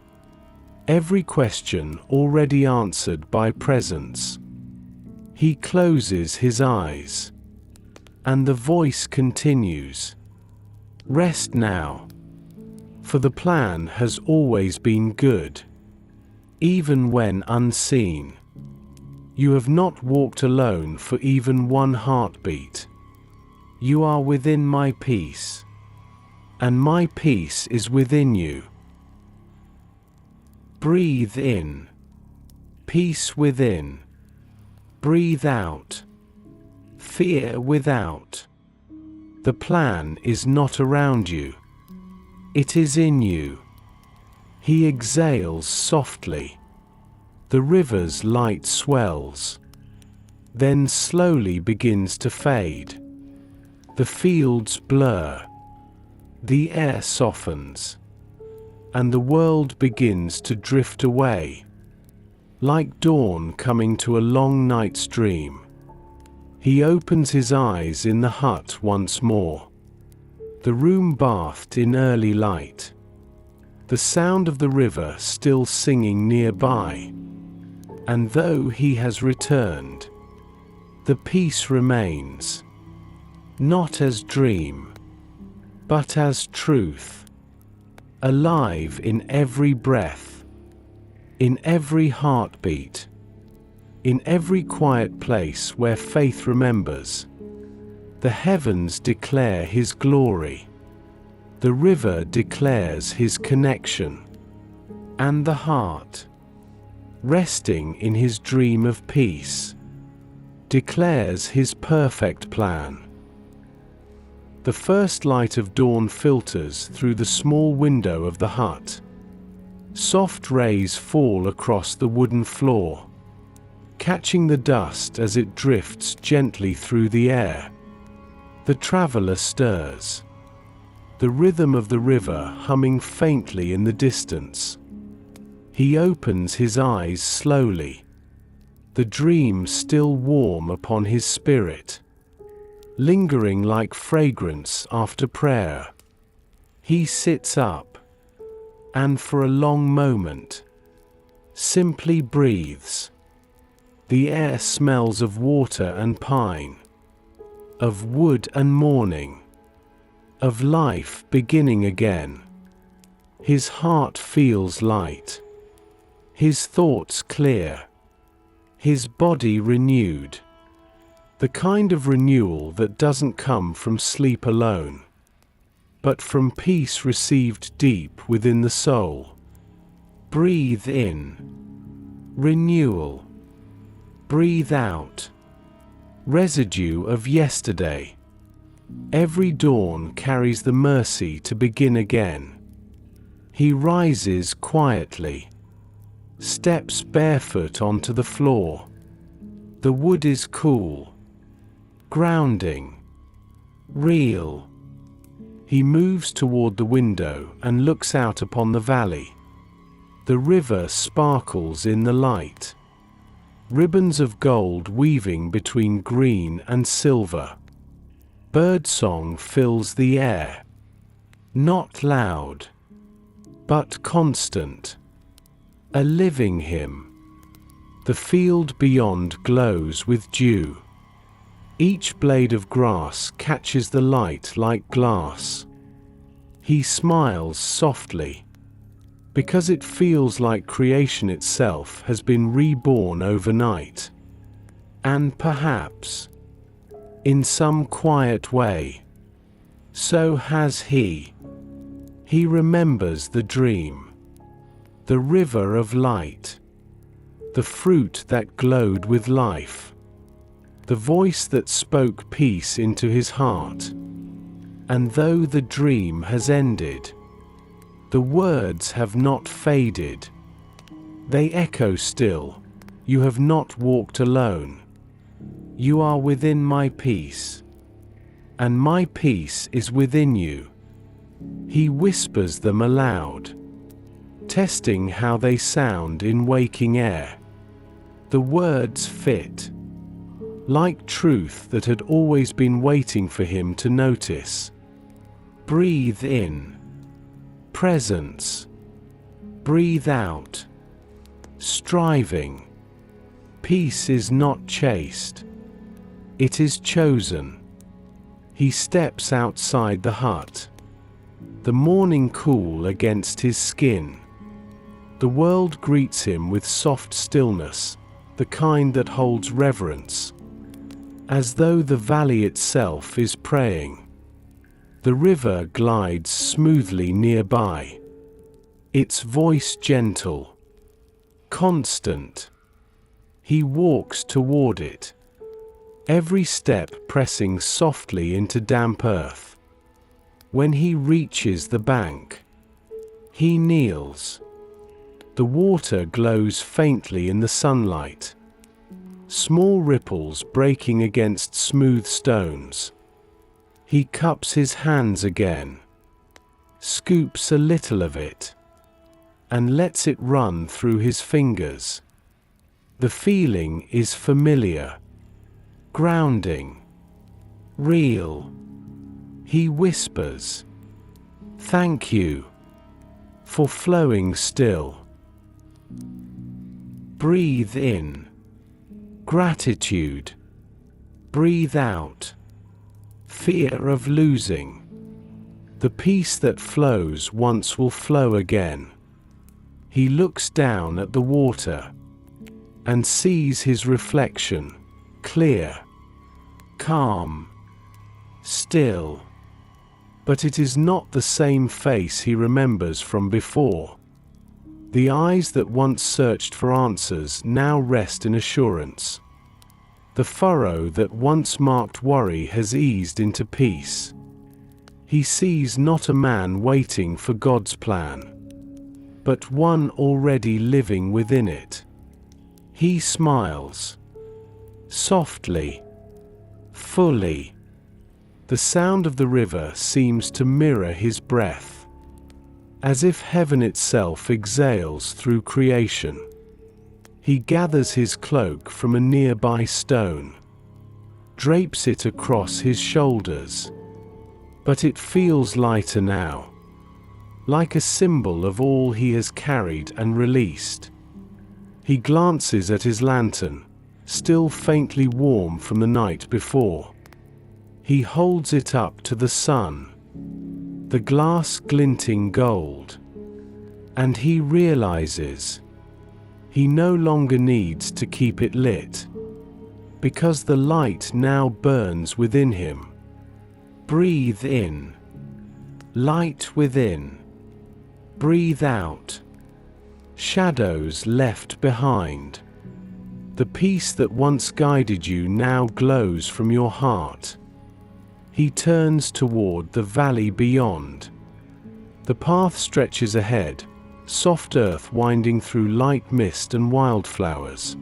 [SPEAKER 1] Every question already answered by presence. He closes his eyes. And the voice continues. Rest now. For the plan has always been good. Even when unseen. You have not walked alone for even one heartbeat. You are within my peace. And my peace is within you. Breathe in. Peace within. Breathe out. Fear without. The plan is not around you. It is in you. He exhales softly. The river's light swells. Then slowly begins to fade. The fields blur. The air softens. And the world begins to drift away. Like dawn coming to a long night's dream. He opens his eyes in the hut once more. The room bathed in early light. The sound of the river still singing nearby. And though he has returned, the peace remains. Not as dream, but as truth. Alive in every breath. In every heartbeat. In every quiet place where faith remembers. The heavens declare his glory. The river declares his connection. And the heart, resting in his dream of peace, declares his perfect plan. The first light of dawn filters through the small window of the hut. Soft rays fall across the wooden floor, catching the dust as it drifts gently through the air. The traveler stirs, the rhythm of the river humming faintly in the distance. He opens his eyes slowly, the dream still warm upon his spirit, lingering like fragrance after prayer. He sits up, and for a long moment, simply breathes. The air smells of water and pine, of wood and morning, of life beginning again. His heart feels light, his thoughts clear, his body renewed. The kind of renewal that doesn't come from sleep alone, but from peace received deep within the soul. Breathe in. Renewal. Breathe out. Residue of yesterday. Every dawn carries the mercy to begin again. He rises quietly, steps barefoot onto the floor. The wood is cool, grounding, real. He moves toward the window and looks out upon the valley. The river sparkles in the light. Ribbons of gold weaving between green and silver. Birdsong fills the air. Not loud, but constant. A living hymn. The field beyond glows with dew. Each blade of grass catches the light like glass. He smiles softly, because it feels like creation itself has been reborn overnight. And perhaps, in some quiet way, so has he. He remembers the dream, the river of light, the fruit that glowed with life, the voice that spoke peace into his heart. And though the dream has ended, the words have not faded. They echo still. You have not walked alone. You are within my peace. And my peace is within you. He whispers them aloud, testing how they sound in waking air. The words fit, like truth that had always been waiting for him to notice. Breathe in. Presence. Breathe out. Striving. Peace is not chased. It is chosen. He steps outside the hut. The morning cool against his skin. The world greets him with soft stillness, the kind that holds reverence, as though the valley itself is praying. The river glides smoothly nearby, its voice gentle, constant. He walks toward it, every step pressing softly into damp earth. When he reaches the bank, he kneels. The water glows faintly in the sunlight, small ripples breaking against smooth stones. He cups his hands again, scoops a little of it, and lets it run through his fingers. The feeling is familiar, grounding, real. He whispers, "Thank you for flowing still." Breathe in, gratitude. Breathe out, fear of losing. The peace that flows once will flow again. He looks down at the water and sees his reflection, clear, calm, still. But it is not the same face he remembers from before. The eyes that once searched for answers now rest in assurance. The furrow that once marked worry has eased into peace. He sees not a man waiting for God's plan, but one already living within it. He smiles, softly, fully. The sound of the river seems to mirror his breath, as if heaven itself exhales through creation. He gathers his cloak from a nearby stone, drapes it across his shoulders, but it feels lighter now, like a symbol of all he has carried and released. He glances at his lantern, still faintly warm from the night before. He holds it up to the sun, the glass glinting gold, and he realizes he no longer needs to keep it lit, because the light now burns within him. Breathe in, light within. Breathe out, shadows left behind. The peace that once guided you now glows from your heart. He turns toward the valley beyond. The path stretches ahead, soft earth winding through light mist and wildflowers.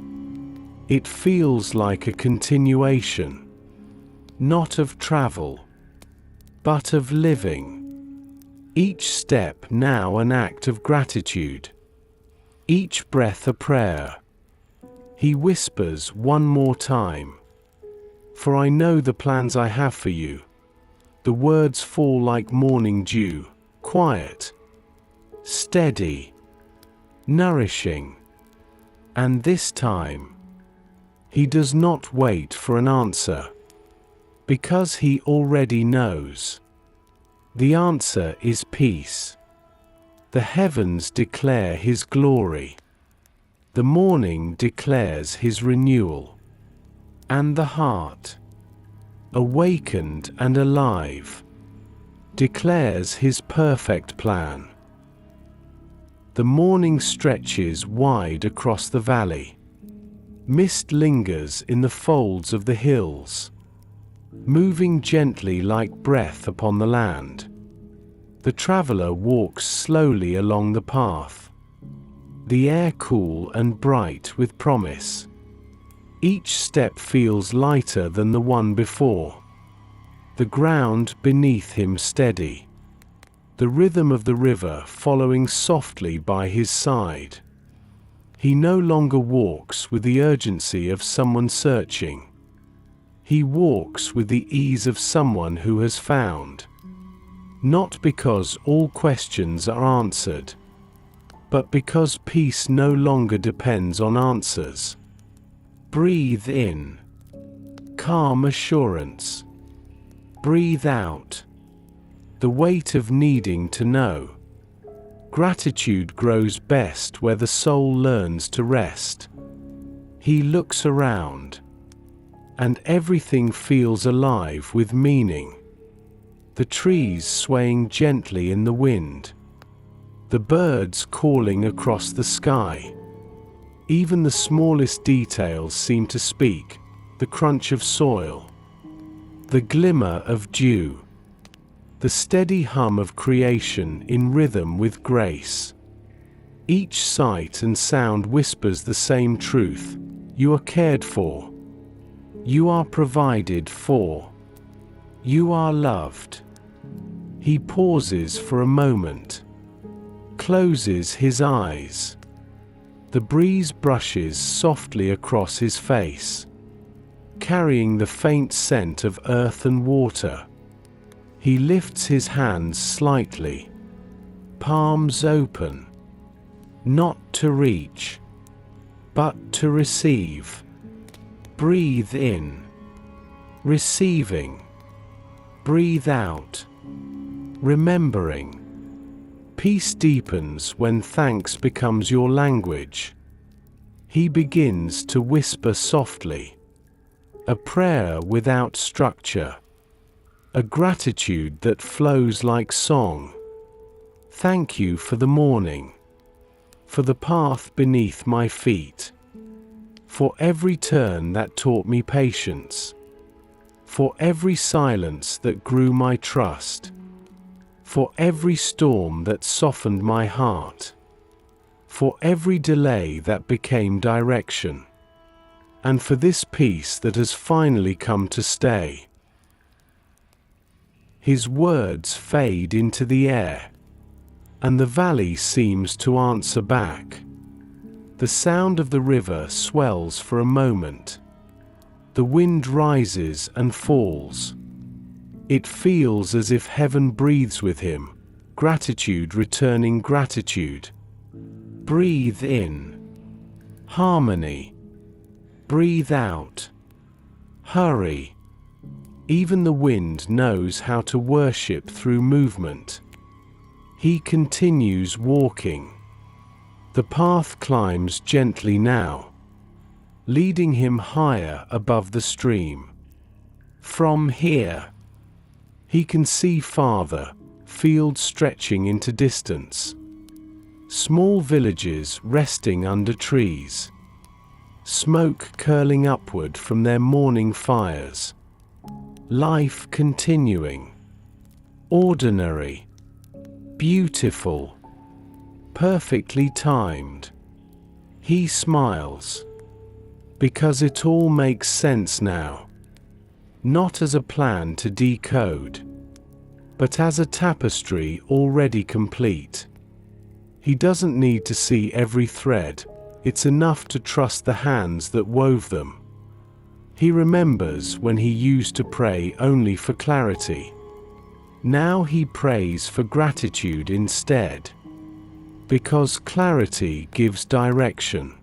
[SPEAKER 1] It feels like a continuation, not of travel, but of living. Each step now an act of gratitude, each breath a prayer. He whispers one more time, "For I know the plans I have for you." The words fall like morning dew, quiet, steady, nourishing. And this time, he does not wait for an answer, because he already knows. The answer is peace. The heavens declare his glory. The morning declares his renewal. And the heart, awakened and alive, declares his perfect plan. The morning stretches wide across the valley. Mist lingers in the folds of the hills, moving gently like breath upon the land. The traveler walks slowly along the path, the air cool and bright with promise. Each step feels lighter than the one before. The ground beneath him steady, the rhythm of the river following softly by his side. He no longer walks with the urgency of someone searching. He walks with the ease of someone who has found. Not because all questions are answered, but because peace no longer depends on answers. Breathe in, calm assurance. Breathe out. The weight of needing to know. Gratitude grows best where the soul learns to rest. He looks around, and everything feels alive with meaning. The trees swaying gently in the wind. The birds calling across the sky. Even the smallest details seem to speak, the crunch of soil, the glimmer of dew, the steady hum of creation in rhythm with grace. Each sight and sound whispers the same truth: you are cared for. You are provided for. You are loved. He pauses for a moment, closes his eyes. The breeze brushes softly across his face, carrying the faint scent of earth and water. He lifts his hands slightly, palms open, not to reach, but to receive. Breathe in, receiving. Breathe out, remembering. Peace deepens when thanks becomes your language. He begins to whisper softly, a prayer without structure, a gratitude that flows like song. Thank you for the morning, for the path beneath my feet, for every turn that taught me patience, for every silence that grew my trust, for every storm that softened my heart, for every delay that became direction, and for this peace that has finally come to stay. His words fade into the air, and the valley seems to answer back. The sound of the river swells for a moment. The wind rises and falls. It feels as if heaven breathes with him, gratitude returning gratitude. Breathe in, harmony. Breathe out, hurry. Even the wind knows how to worship through movement. He continues walking. The path climbs gently now, leading him higher above the stream. From here, he can see farther, fields stretching into distance, small villages resting under trees, smoke curling upward from their morning fires. Life continuing, ordinary, beautiful, perfectly timed. He smiles, because it all makes sense now. Not as a plan to decode, but as a tapestry already complete. He doesn't need to see every thread, it's enough to trust the hands that wove them. He remembers when he used to pray only for clarity. Now he prays for gratitude instead. Because clarity gives direction,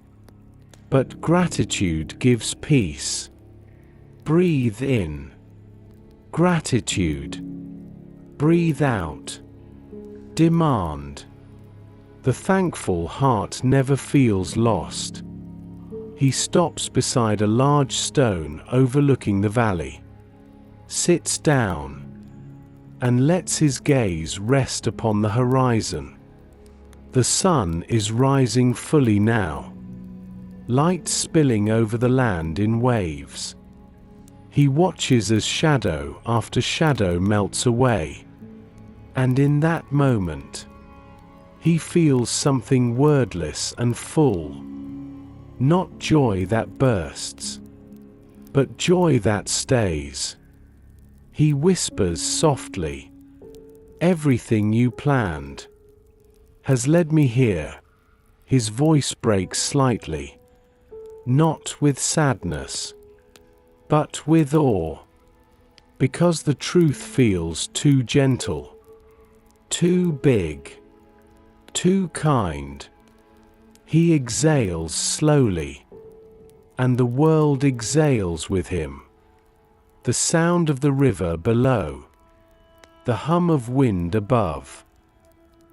[SPEAKER 1] but gratitude gives peace. Breathe in, gratitude. Breathe out, demand. The thankful heart never feels lost. He stops beside a large stone overlooking the valley, sits down, and lets his gaze rest upon the horizon. The sun is rising fully now, light spilling over the land in waves. He watches as shadow after shadow melts away, and in that moment, he feels something wordless and full. Not joy that bursts, but joy that stays. He whispers softly, "Everything you planned has led me here." His voice breaks slightly, not with sadness, but with awe, because the truth feels too gentle, too big, too kind. He exhales slowly, and the world exhales with him. the sound of the river below, the hum of wind above.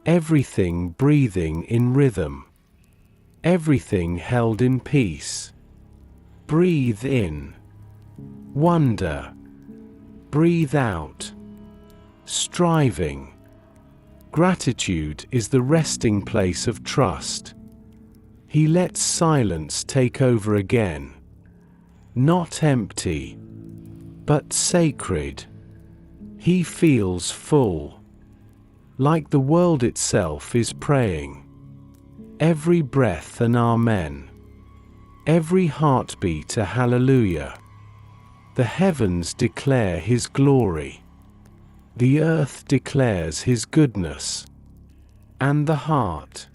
[SPEAKER 1] Everything breathing in rhythm. Everything held in peace. Breathe in. Wonder. Breathe out. Striving. Gratitude is the resting place of trust. He lets silence take over again. Not empty, but sacred. He feels full, like the world itself is praying. Every breath an amen. Every heartbeat a hallelujah. The heavens declare His glory. The earth declares His goodness. And the heart,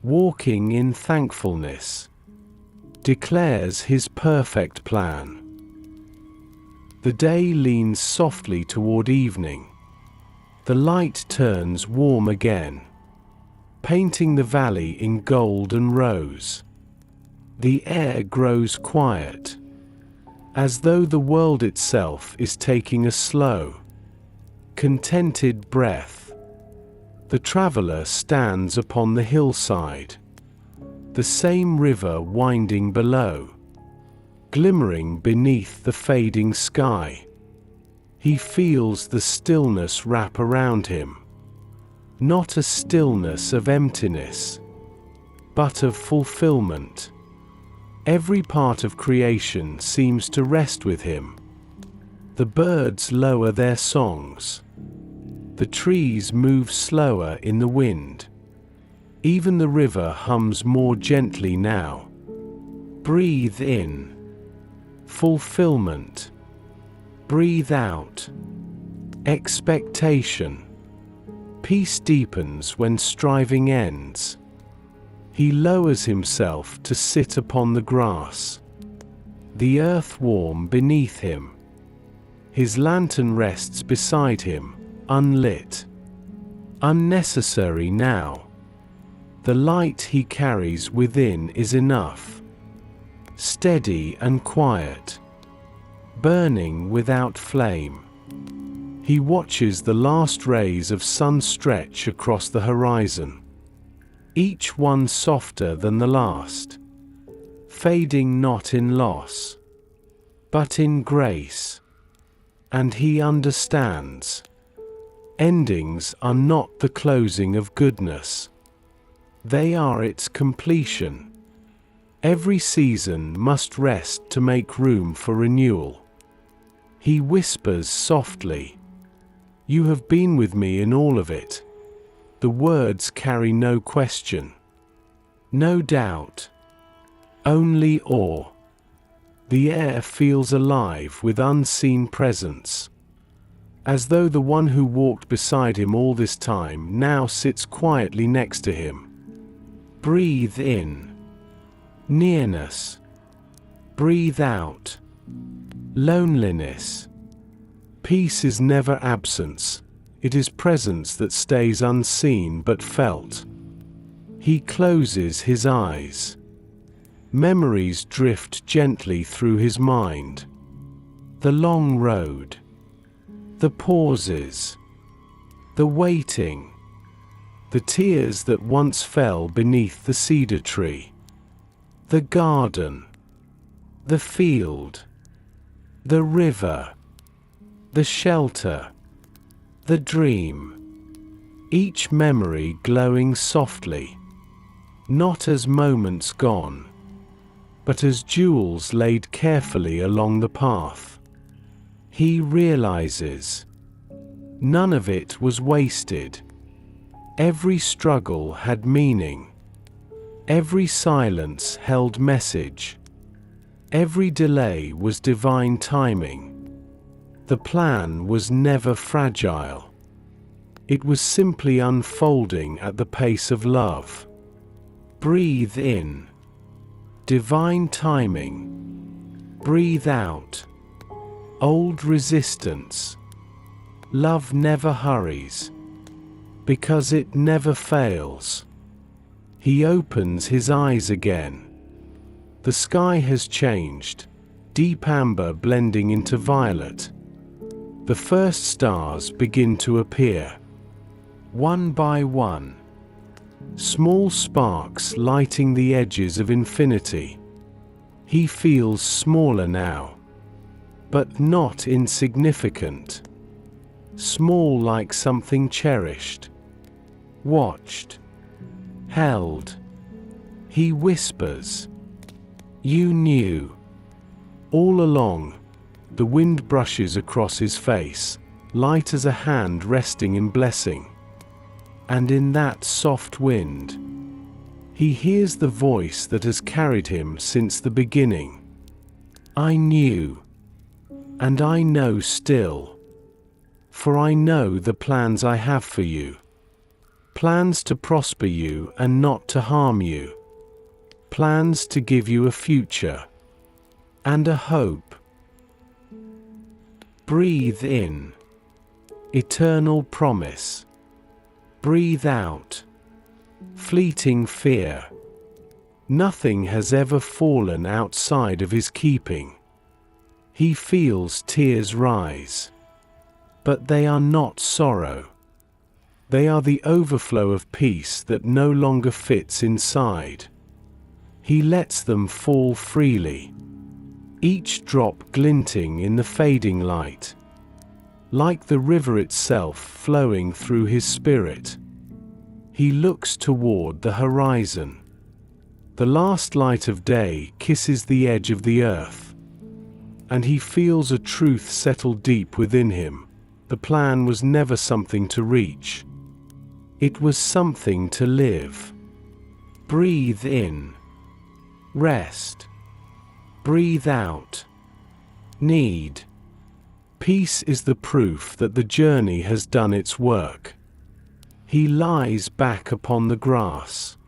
[SPEAKER 1] walking in thankfulness, declares His perfect plan. The day leans softly toward evening. The light turns warm again, painting the valley in gold and rose. The air grows quiet, as though the world itself is taking a slow, contented breath. The traveler stands upon the hillside, the same river winding below, glimmering beneath the fading sky. He feels the stillness wrap around him, not a stillness of emptiness, but of fulfillment. Every part of creation seems to rest with him. The birds lower their songs. The trees move slower in the wind. Even the river hums more gently now. Breathe in. Fulfillment. Breathe out. Expectation. Peace deepens when striving ends. He lowers himself to sit upon the grass. The earth warm beneath him. His lantern rests beside him, unlit. Unnecessary now. The light he carries within is enough. Steady and quiet. Burning without flame. He watches the last rays of sun stretch across the horizon. Each one softer than the last. Fading not in loss, but in grace. And he understands. Endings are not the closing of goodness. They are its completion. Every season must rest to make room for renewal. He whispers softly, "You have been with me in all of it." The words carry no question, no doubt, only awe. The air feels alive with unseen presence, as though the one who walked beside him all this time now sits quietly next to him. Breathe in. Nearness. Breathe out. Loneliness. Peace is never absence. It is presence that stays unseen but felt. He closes his eyes. Memories drift gently through his mind. The long road. The pauses. The waiting. The tears that once fell beneath the cedar tree. The garden. The field. The river. The shelter. The dream. Each memory glowing softly, not as moments gone, but as jewels laid carefully along the path. He realizes none of it was wasted. Every struggle had meaning. Every silence held message. Every delay was divine timing. The plan was never fragile. It was simply unfolding at the pace of love. Breathe in. Divine timing. Breathe out. Old resistance. Love never hurries, because it never fails. He opens his eyes again. The sky has changed. deep amber blending into violet. The first stars begin to appear. One by one. Small sparks lighting the edges of infinity. He feels smaller now. But not insignificant. Small like something cherished. Watched. Held. He whispers. You knew. All along, the wind brushes across his face, light as a hand resting in blessing. And in that soft wind, he hears the voice that has carried him since the beginning. I knew. And I know still. For I know the plans I have for you. Plans to prosper you and not to harm you. Plans to give you a future. And a hope. Breathe in. Eternal promise. Breathe out. Fleeting fear. Nothing has ever fallen outside of his keeping. He feels tears rise. But they are not sorrow. They are the overflow of peace that no longer fits inside. He lets them fall freely. Each drop glinting in the fading light. Like the river itself flowing through his spirit. He looks toward the horizon. The last light of day kisses the edge of the earth. And he feels a truth settle deep within him. The plan was never something to reach. It was something to live. Breathe in. Rest. Breathe out. Need. Peace is the proof that the journey has done its work. He lies back upon the grass.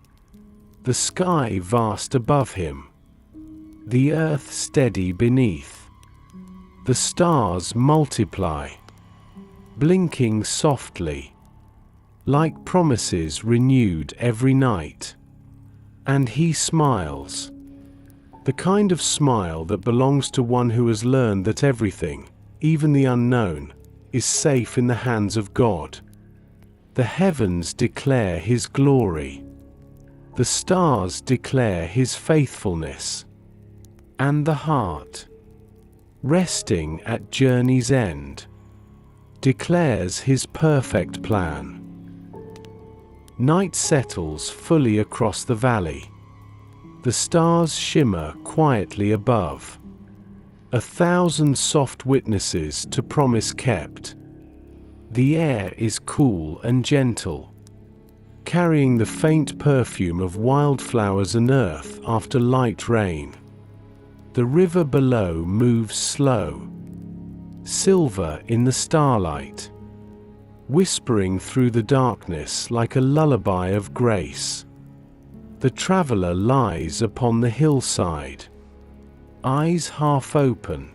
[SPEAKER 1] The sky vast above him. The earth steady beneath. The stars multiply, blinking softly, like promises renewed every night. And he smiles. The kind of smile that belongs to one who has learned that everything, even the unknown, is safe in the hands of God. The heavens declare his glory. The stars declare his faithfulness. And the heart, resting at journey's end, declares his perfect plan. Night settles fully across the valley. The stars shimmer quietly above. 1,000 soft witnesses to promise kept. The air is cool and gentle, carrying the faint perfume of wildflowers and earth after light rain. The river below moves slow, silver in the starlight, whispering through the darkness like a lullaby of grace. The traveler lies upon the hillside, eyes half open,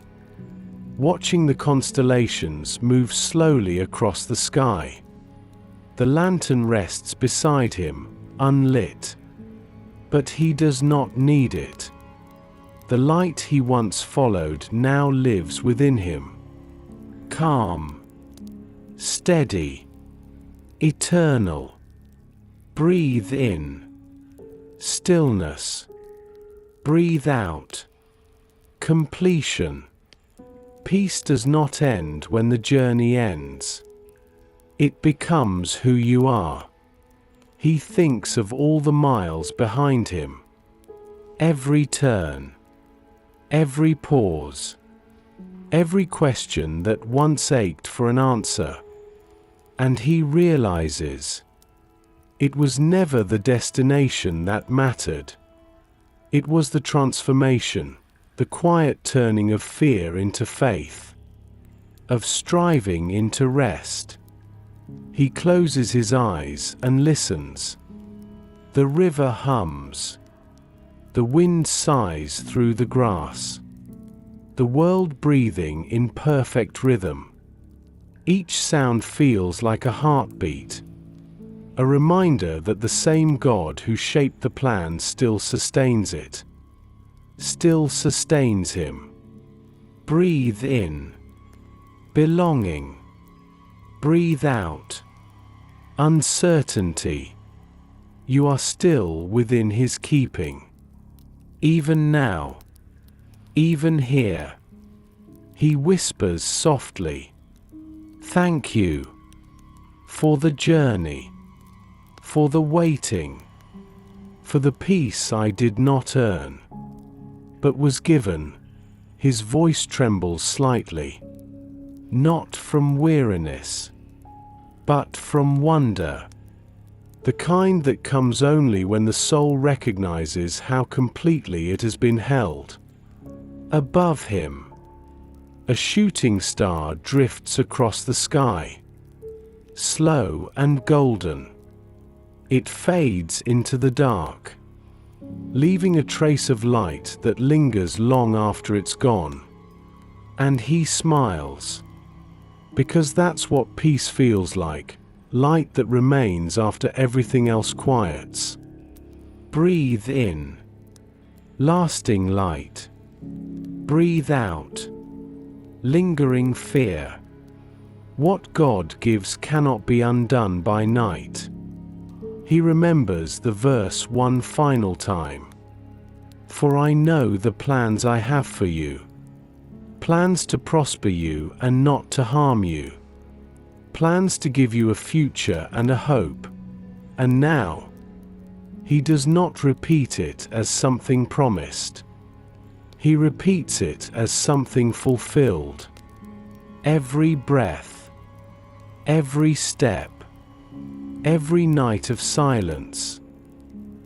[SPEAKER 1] watching the constellations move slowly across the sky. The lantern rests beside him, unlit. But he does not need it. The light he once followed now lives within him. Calm, steady, eternal. Breathe in. Stillness. Breathe out. Completion. Peace does not end when the journey ends. It becomes who you are. He thinks of all the miles behind him. Every turn. Every pause. Every question that once ached for an answer. And he realizes it was never the destination that mattered. It was the transformation, the quiet turning of fear into faith, of striving into rest. He closes his eyes and listens. The river hums. The wind sighs through the grass. The world breathing in perfect rhythm. Each sound feels like a heartbeat. A reminder that the same God who shaped the plan still sustains it. Still sustains him. Breathe in, belonging. Breathe out, uncertainty. You are still within His keeping. Even now, even here, He whispers softly, "Thank you for the journey, for the waiting, for the peace I did not earn, but was given." His voice trembles slightly, not from weariness, but from wonder, the kind that comes only when the soul recognizes how completely it has been held. Above him, a shooting star drifts across the sky, slow and golden. It fades into the dark, leaving a trace of light that lingers long after it's gone. And he smiles, because that's what peace feels like, light that remains after everything else quiets. Breathe in, lasting light. Breathe out, lingering fear. What God gives cannot be undone by night. He remembers the verse one final time. For I know the plans I have for you. Plans to prosper you and not to harm you. Plans to give you a future and a hope. And now, He does not repeat it as something promised. He repeats it as something fulfilled. Every breath, every step, every night of silence,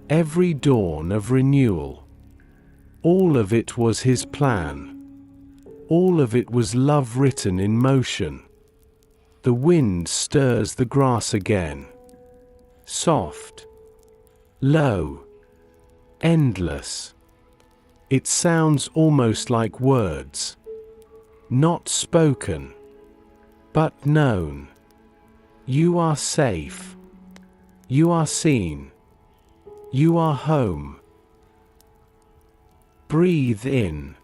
[SPEAKER 1] every dawn of renewal, all of it was His plan. All of it was love written in motion. The wind stirs the grass again. Soft, low, endless. It sounds almost like words, not spoken, but known. You are safe. You are seen. You are home. Breathe in,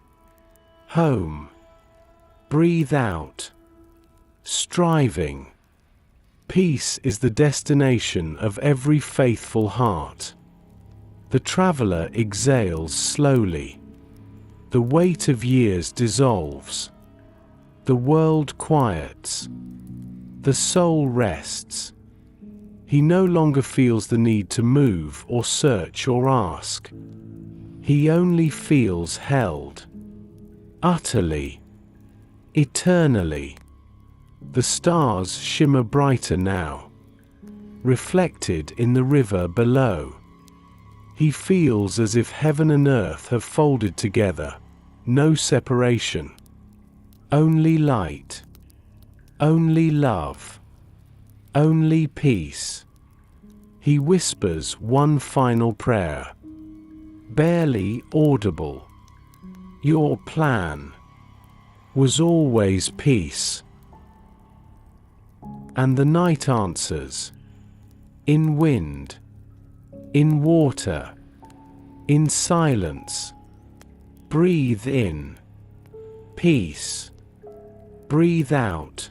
[SPEAKER 1] home. Breathe out, striving. Peace is the destination of every faithful heart. The traveler exhales slowly. The weight of years dissolves. The world quiets. The soul rests. He no longer feels the need to move or search or ask. He only feels held. Utterly. Eternally. The stars shimmer brighter now, reflected in the river below. He feels as if heaven and earth have folded together, no separation. Only light. Only love. Only peace. He whispers one final prayer, barely audible. Your plan was always peace. And the night answers, in wind, in water, in silence. Breathe in, peace. Breathe out,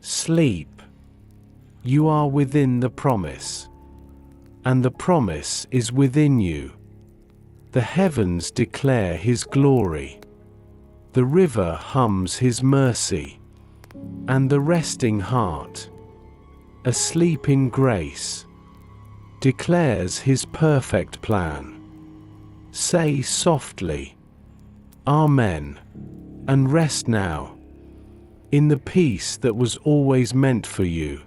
[SPEAKER 1] sleep. You are within the promise, and the promise is within you. The heavens declare His glory. The river hums His mercy, and the resting heart, asleep in grace, declares His perfect plan. Say softly, Amen, and rest now, in the peace that was always meant for you.